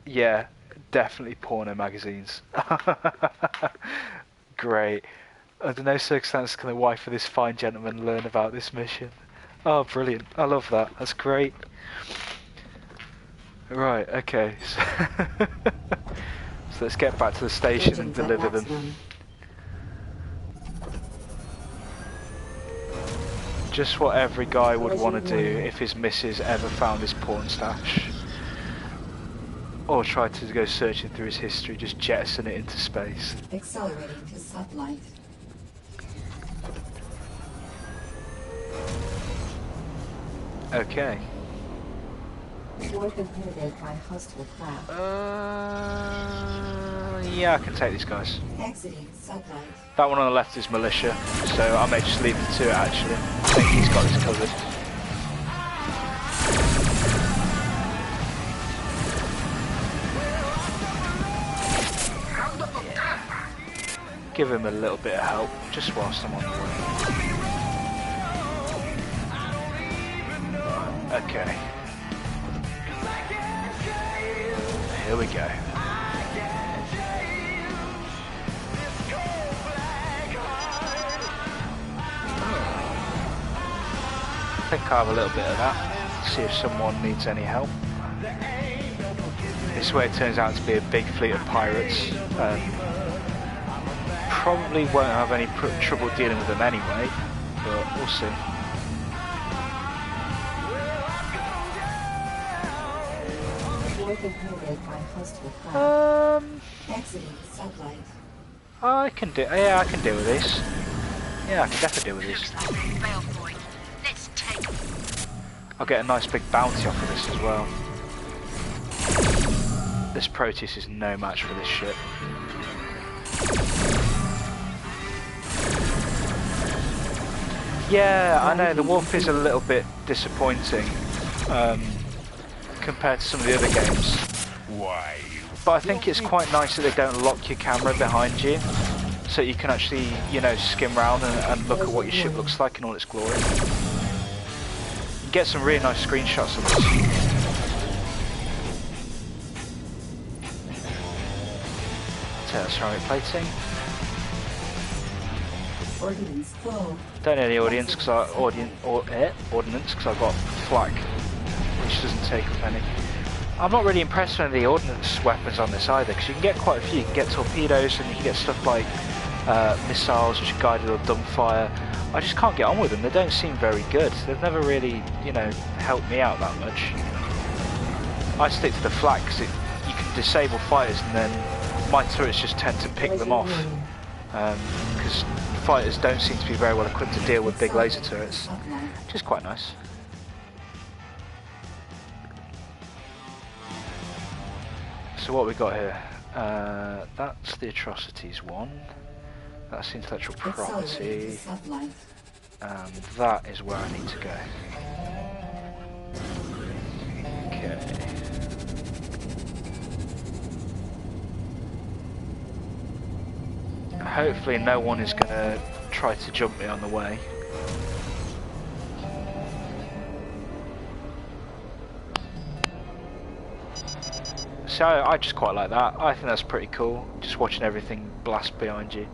Yeah, definitely porno magazines. Great. Under no circumstances can the wife of this fine gentleman learn about this mission. Oh, brilliant. I love that. That's great. Right, okay. So let's get back to the station and deliver them. Just what every guy would want to do if his missus ever found his porn stash. Or tried to go searching through his history, just jettison it into space. Accelerating to sublight. Okay. Warp inhibited by hostile craft. Yeah, I can take these guys. Exiting sublight. That one on the left is militia, so I may just leave the two actually. I think he's got this covered. Give him a little bit of help, just whilst I'm on the way. Okay. Here we go. I think I have a little bit of that. See if someone needs any help. This way it turns out to be a big fleet of pirates. Probably won't have any trouble dealing with them anyway, but we'll see. I can do. Yeah, I can deal with this. Yeah, I can definitely deal with this. I'll get a nice big bounty off of this as well. This Proteus is no match for this ship. Yeah, I know, the Wolf is a little bit disappointing compared to some of the other games. Why? But I think it's quite nice that they don't lock your camera behind you, so you can actually, you know, skim around and look at what your ship looks like in all its glory. You can get some really nice screenshots of this. Ceramic plating. Ordnance full. Don't know the audience because ordnance because I've got flak, which doesn't take up any. I'm not really impressed with the ordnance weapons on this either, because you can get quite a few. You can get torpedoes and you can get stuff like missiles, which are guided or dumbfire. I just can't get on with them. They don't seem very good. They've never really, you know, helped me out that much. I stick to the flak because you can disable fighters, and then my turrets just tend to pick them off. Because fighters don't seem to be very well equipped to deal with big laser turrets, which is quite nice. So what we got here? That's the atrocities one. That's intellectual property. And that is where I need to go. Okay. Hopefully no one is going to try to jump me on the way. So I just quite like that. I think that's pretty cool, just watching everything blast behind you.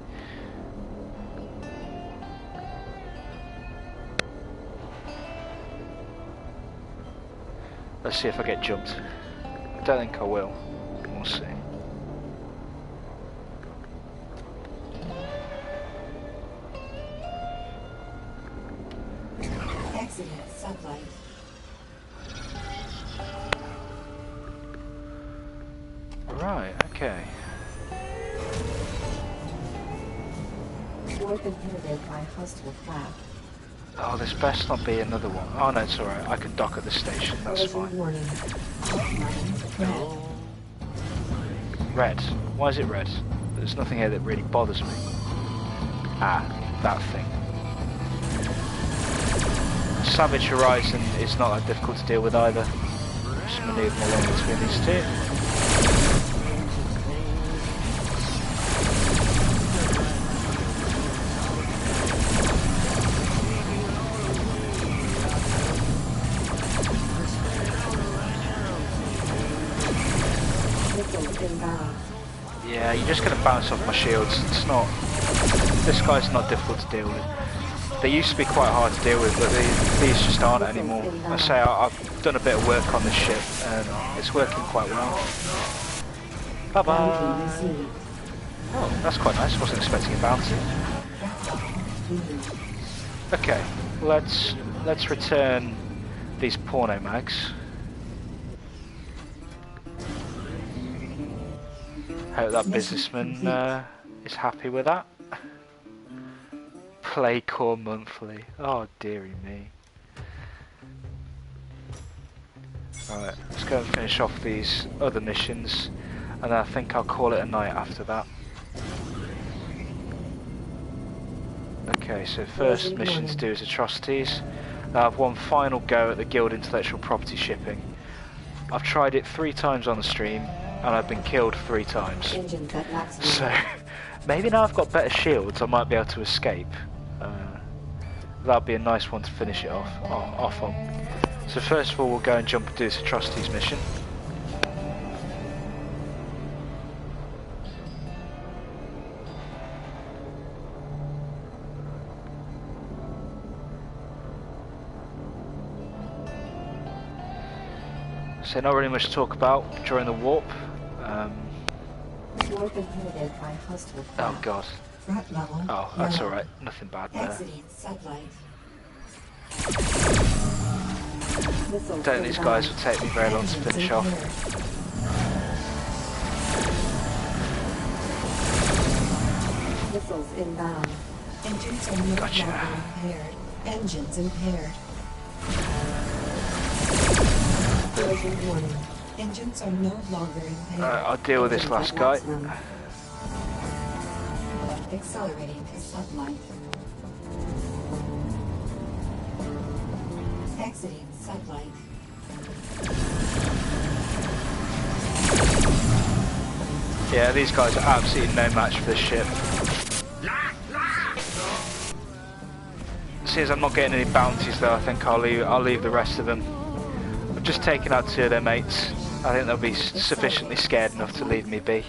Let's see if I get jumped. I don't think I will. We'll see. Accident sublight. Right, okay. Warp inhibited by hostile craft. Oh, there's best not be another one. Oh no, it's alright. I can dock at the station, that's fine. Warning. Red. Why is it red? There's nothing here that really bothers me. Ah, that thing. Savage Horizon is not that difficult to deal with either. Just manoeuvre my way between these two. Yeah, you're just going to bounce off my shields. It's not. This guy's not difficult to deal with. They used to be quite hard to deal with, but these just aren't anymore. I say I've done a bit of work on this ship, and it's working quite well. Bye bye. Oh, that's quite nice. Wasn't expecting a bounty. Okay, let's return these porno mags. Hope that businessman is happy with that. Play core monthly. Oh dearie me. Alright, let's go and finish off these other missions, and then I think I'll call it a night after that. Okay, so first mission to do is atrocities. I have one final go at the Guild Intellectual Property shipping. I've tried it 3 times on the stream, and I've been killed 3 times. So, maybe now I've got better shields, I might be able to escape. That'd be a nice one to finish it off on. So first of all, we'll go and jump and do this atrocities mission. So not really much to talk about during the warp. Oh god. Oh, that's alright. Nothing bad there. Don't think these guys will take me very long to finish off. Missiles inbound. Engines are no Gotcha. longer impaired. Engines impaired. Collision warning. Engines are no longer impaired. I'll deal with this last guy. Accelerating to sublight. Exiting sublight. Yeah, these guys are absolutely no match for this ship. Since I'm not getting any bounties though, I think I'll leave the rest of them. I've just taken out 2 of their mates. I think they'll be sufficiently scared enough to leave me be.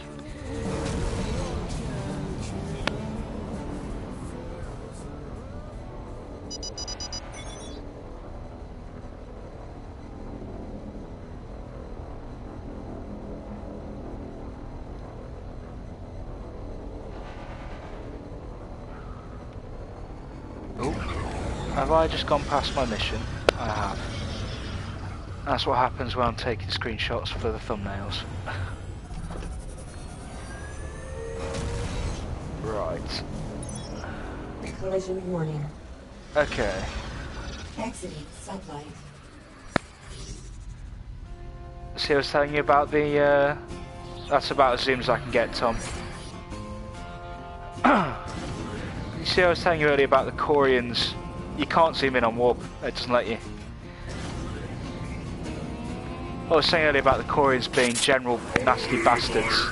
Have I just gone past my mission? I have. That's what happens when I'm taking screenshots for the thumbnails. Right. Collision warning. Okay. Exiting sublight. See, I was telling you about the, that's about as zoom as I can get, Tom. You see, I was telling you earlier about the Corians. You can't zoom in on warp, it doesn't let you. I was saying earlier about the Corians being general nasty bastards.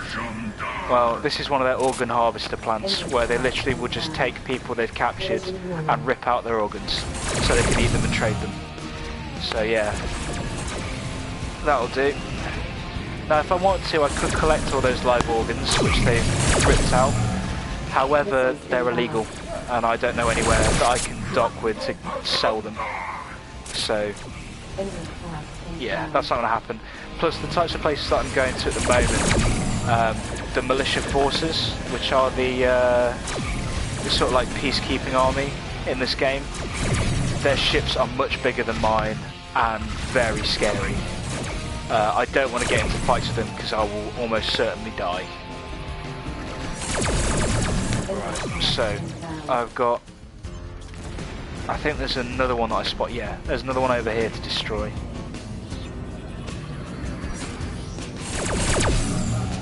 Well, this is one of their organ harvester plants, where they literally will just take people they've captured and rip out their organs, so they can eat them and trade them. So yeah, that'll do. Now if I wanted to, I could collect all those live organs, which they've ripped out. However, they're illegal, and I don't know anywhere that I can dock with to sell them. So yeah, that's not going to happen. Plus the types of places that I'm going to at the moment, the militia forces, which are the sort of like peacekeeping army in this game, their ships are much bigger than mine and very scary. I don't want to get into fights with them because I will almost certainly die. Right, so I've got, I think there's another one that I spot, yeah, there's another one over here to destroy.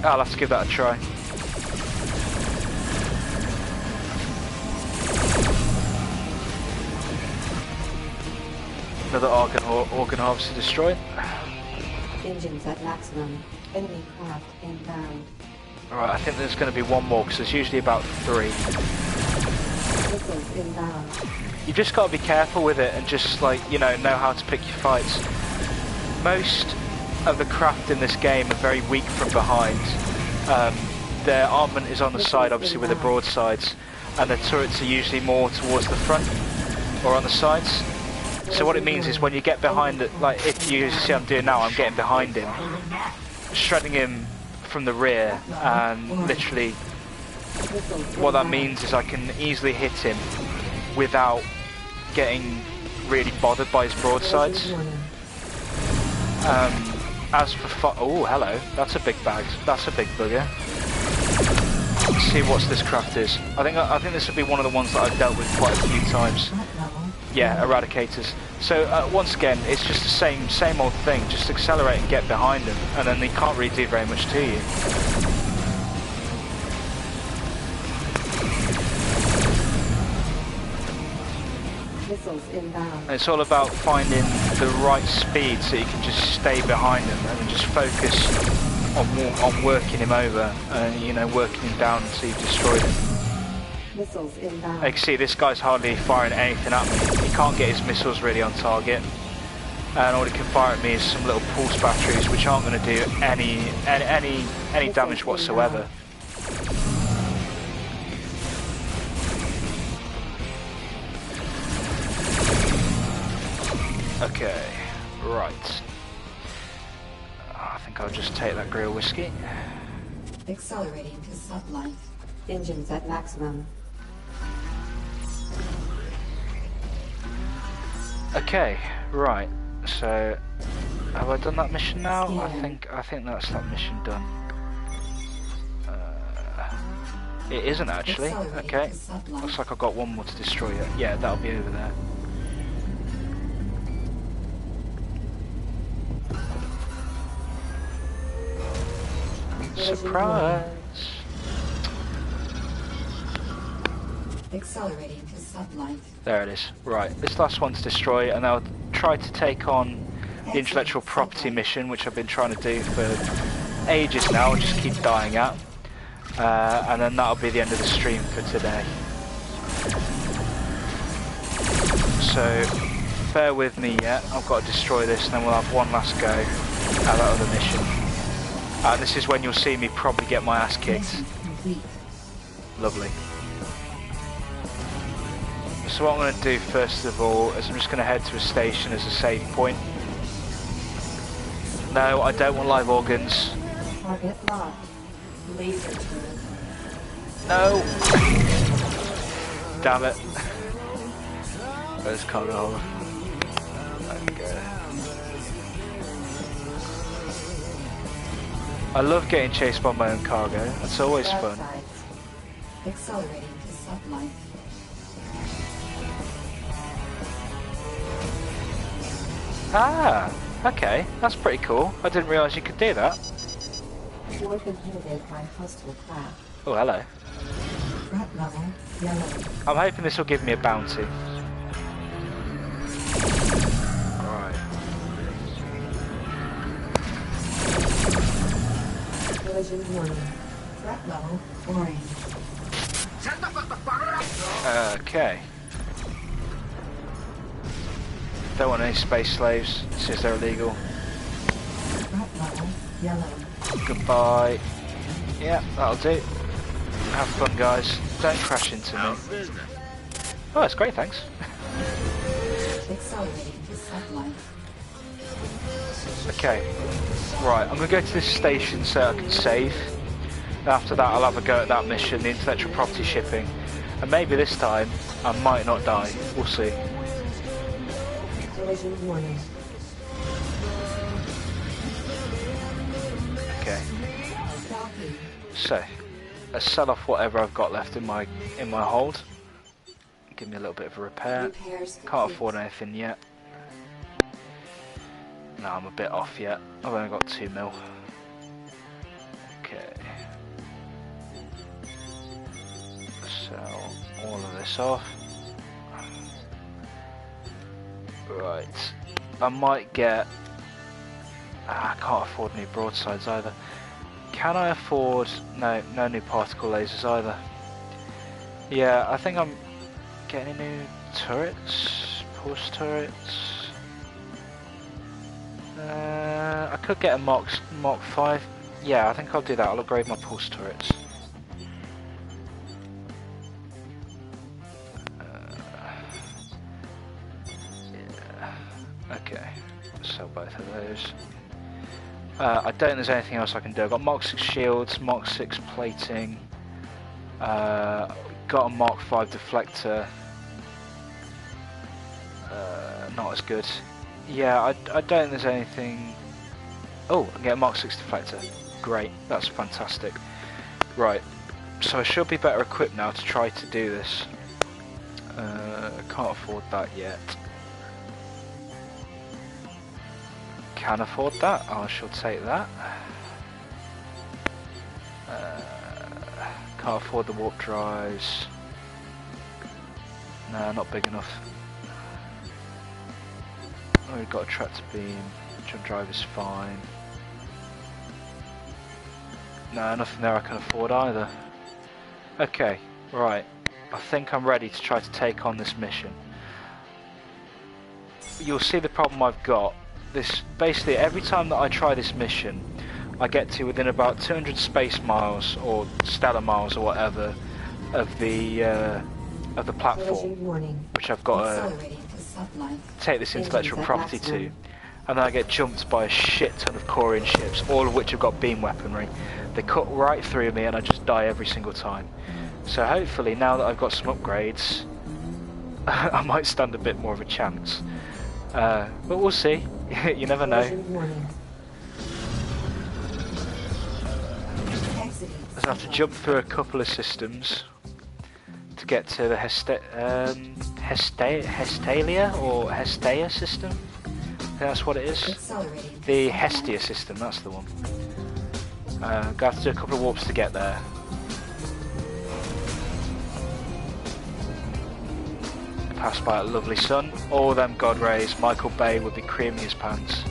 I'll have to give that a try. Another organ harvester destroyed. Engines at maximum. Enemy craft inbound. Alright, I think there's going to be one more because there's usually about 3. Missiles inbound. You've just got to be careful with it and just like, you know how to pick your fights. Most of the craft in this game are very weak from behind. Their armament is on the side, obviously, with the broadsides, and their turrets are usually more towards the front or on the sides. So what it means is when you get behind it, like if you see what I'm doing now, I'm getting behind him, shredding him from the rear, and literally what that means is I can easily hit him without getting really bothered by his broadsides. As for oh, hello, that's a big bag. That's a big bugger. Let's see what this craft is. I think this would be one of the ones that I've dealt with quite a few times. Yeah, eradicators. So once again, it's just the same old thing. Just accelerate and get behind them, and then they can't really do very much to you. Missiles inbound. And it's all about finding the right speed so you can just stay behind him and just focus on working him over and, you know, working him down until you've destroyed him. Missiles inbound. You can see this guy's hardly firing anything at me. He can't get his missiles really on target, and all he can fire at me is some little pulse batteries, which aren't going to do any damage whatsoever. Okay, right. I think I'll just take that grill whiskey. Accelerating to sublight. Engines at maximum. Okay, right. So, have I done that mission now? I think that's that mission done. It isn't actually. Okay, looks like I've got one more to destroy it. Yeah, that'll be over there. Surprise! Accelerating to sublight. There it is. Right, this last one's destroy, and I'll try to take on the intellectual property mission, which I've been trying to do for ages now, and just keep dying at. And then that'll be the end of the stream for today. So, bear with me yet. I've got to destroy this, and then we'll have one last go at that other mission. This is when you'll see me probably get my ass kicked. Lovely. So what I'm going to do first of all is I'm just going to head to a station as a save point. No, I don't want live organs. Target locked. Laser turret. No! Damn it. Where's cargo? Okay. I love getting chased by my own cargo. It's always fun. Accelerating to sublight. Ah, okay, that's pretty cool. I didn't realise you could do that. Fourth inhibited by hostile craft. Oh, hello. Threat level yellow. I'm hoping this will give me a bounty. Alright. Collision warning. Threat level orange. Okay. Don't want any space slaves since they're illegal. Threat level yellow. Goodbye. Yeah, that'll do. Have fun, guys. Don't crash into me. Oh, that's great, thanks. Accelerating to sublight. Okay. Right, I'm going to go to this station so I can save. After that, I'll have a go at that mission, the intellectual property shipping. And maybe this time, I might not die. We'll see. Collision warning. Okay. Docking. So, let's sell off whatever I've got left in my hold. Give me a little bit of a repair. Repairs Can't complete. afford anything yet. No, I'm a bit off yet. I've only got 2 mil. Okay. Sell all of this off. Right. I might get... I can't afford any broadsides either. Can I afford... No new particle lasers either. Yeah, I think I'm getting new turrets. Pulse turrets. I could get a Mark 5. Yeah, I think I'll do that. I'll upgrade my pulse turrets. Yeah. Okay. Sell both of those. I don't think there's anything else I can do. I've got Mark 6 shields, Mark 6 plating. Got a Mark 5 deflector. not as good. Yeah, I don't think there's anything... Oh, I can get a Mark 6 deflector. Great, that's fantastic. Right, so I should be better equipped now to try to do this. I can't afford that yet. Can afford that, I shall take that. Can't afford the warp drives. No, not big enough. Oh, we've got a tractor beam. Jump drive is fine. No, nothing there I can afford either. Okay, right. I think I'm ready to try to take on this mission. You'll see the problem I've got. This basically every time that I try this mission, I get to within about 200 space miles or stellar miles or whatever of the platform, which I've got to take this intellectual property to, and then I get jumped by a shit ton of Corian ships, all of which have got beam weaponry. They cut right through me and I just die every single time. So hopefully now that I've got some upgrades, I might stand a bit more of a chance. But we'll see. You never know. I have to jump through a couple of systems to get to the Hestalia or Hestea system. I think that's what it is. The Hestia system, that's the one. Gonna have to do a couple of warps to get there. Pass by a lovely sun. All them god rays, Michael Bay would be creaming his pants.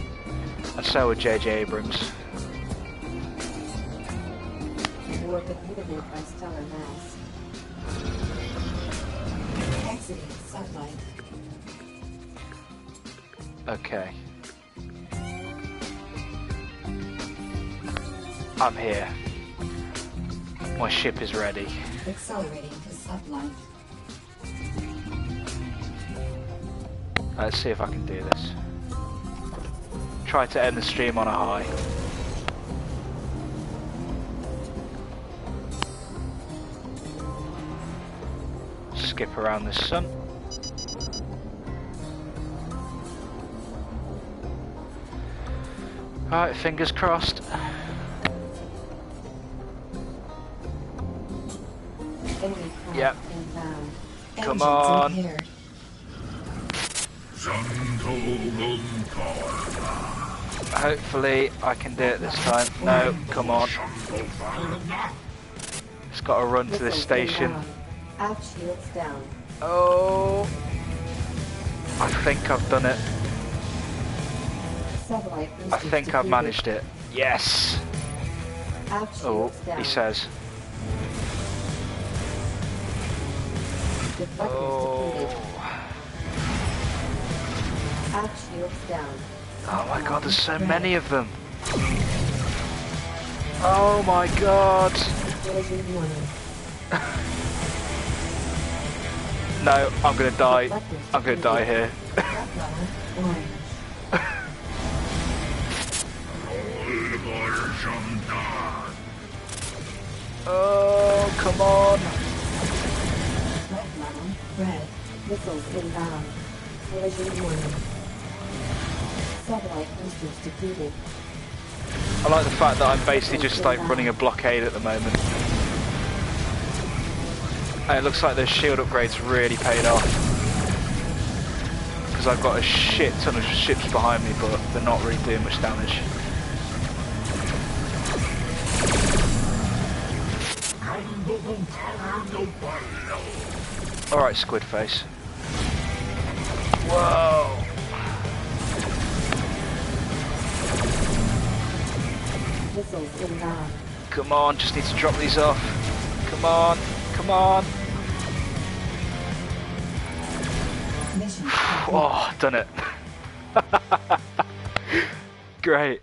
And so would J.J. Abrams. Okay. I'm here. My ship is ready. Accelerating to sublight. Let's see if I can do this. Try to end the stream on a high. Skip around the sun. Alright, fingers crossed. Yep. Come on. Hopefully I can do it this time. No, come on. It's got to run to this station. Oh, I think I've done it. I think I've managed it. Yes. Oh, he says. Oh my god, there's so many of them. Oh my god. No, I'm gonna die. I'm gonna die here. Oh, come on. Red. Missiles inbound. Collision warning. Satellite boosters depleted. I like the fact that I'm basically just like running a blockade at the moment. And it looks like those shield upgrades really paid off. Because I've got a shit ton of ships behind me, but they're not really doing much damage. Alright, Squid Face. Whoa! Come on, just need to drop these off. Come on, come on. Oh, done it. Great.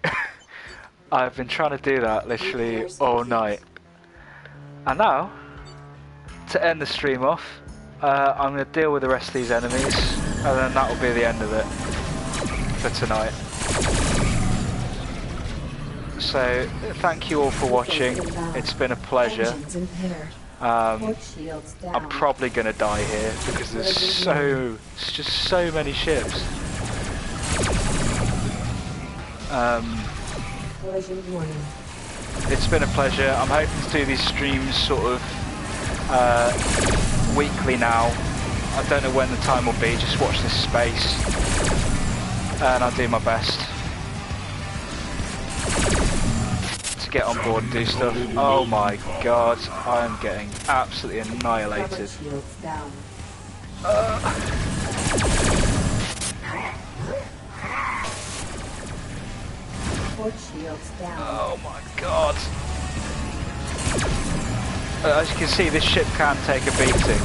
I've been trying to do that literally all night. And now, to end the stream off, I'm going to deal with the rest of these enemies, and then that will be the end of it for tonight. So, thank you all for watching. It's been a pleasure. Port shields down. I'm probably gonna die here because there's just so many ships. Collision warning. It's been a pleasure. I'm hoping to do these streams sort of weekly now. I don't know when the time will be, just watch this space and I'll do my best to get on board and do stuff. Oh my god, I am getting absolutely annihilated. Port shields down. Oh my god. As you can see, this ship can take a beating.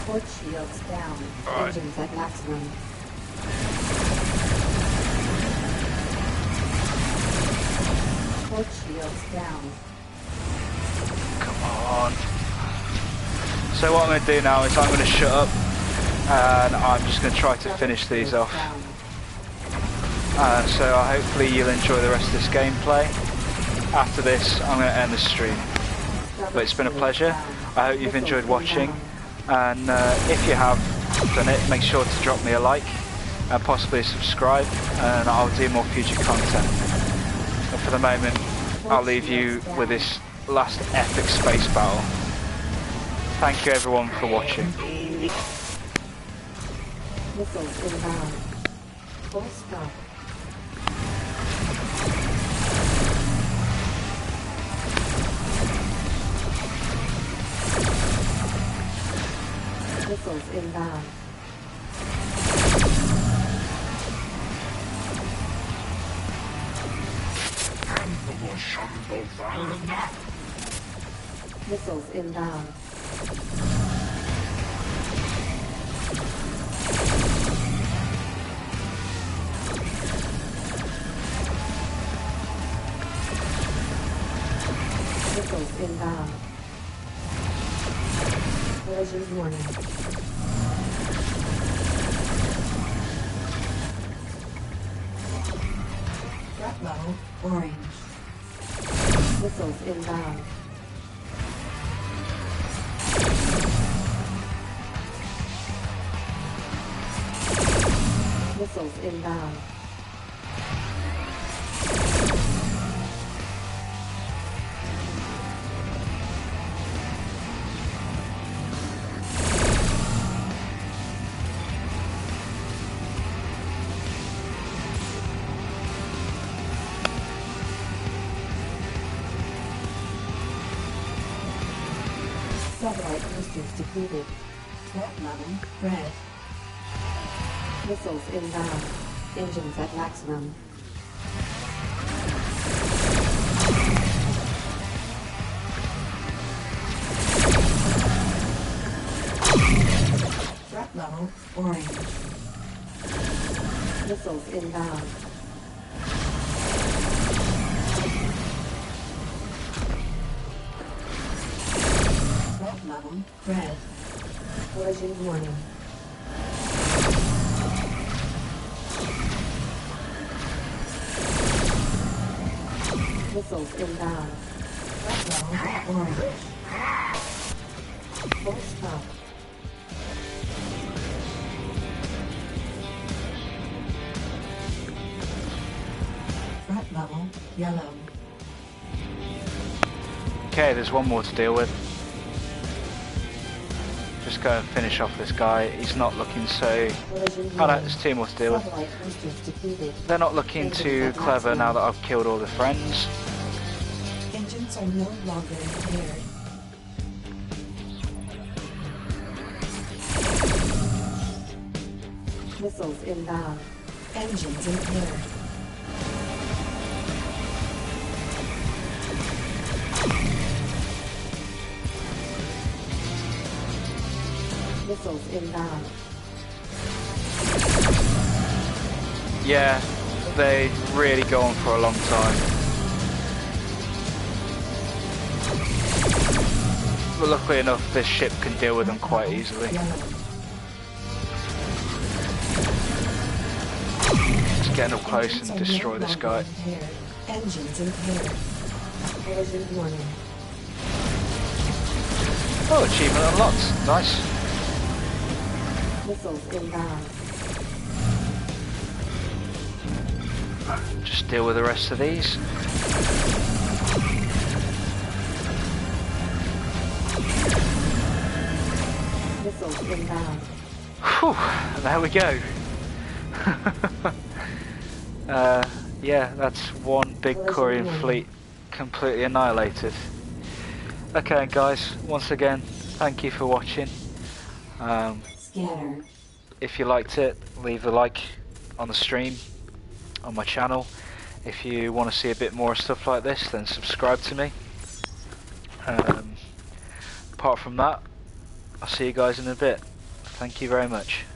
Port shields down. Right. Engines at maximum. Port shields down. Come on. So what I'm going to do now is I'm going to shut up and I'm just going to try to finish these off. So hopefully you'll enjoy the rest of this gameplay. After this, I'm going to end the stream. But it's been a pleasure. I hope you've enjoyed watching. And if you have done it, make sure to drop me a like and possibly subscribe, and I'll do more future content. But for the moment, I'll leave you with this last epic space battle. Thank you everyone for watching. Missiles inbound. Full stop. Missiles inbound. Missiles inbound. Missiles inbound. Collision warning. Threat level orange. Missiles inbound. Missiles inbound. Satellite boosters depleted. Threat level red. Missiles inbound. Engines at maximum. Threat level orange. Missiles inbound. Threat level red. Collision warning. Missiles inbound. Threat level orange. Full stop. Threat level yellow. Okay, there's one more to deal with. Just go and finish off this guy. He's not looking so... Oh no, there's two more to deal with. Satellite boosters depleted. They're not looking too clever now that I've killed all the friends. Engines are no longer impaired. Missiles inbound. Engines impaired. Missiles inbound. Yeah, they really go on for a long time. But luckily enough, this ship can deal with them quite easily. Let's get up close and destroy this guy. Engines impaired. Collision warning. Oh, achievement unlocked. Nice. Missiles inbound. Just deal with the rest of these. Missiles inbound. Whew, there we go. Yeah, that's one big Korean fleet completely annihilated. Okay guys, once again, thank you for watching. Scanner. If you liked it, leave a like on the stream, on my channel. If you want to see a bit more stuff like this, then subscribe to me. Apart from that, I'll see you guys in a bit. Thank you very much.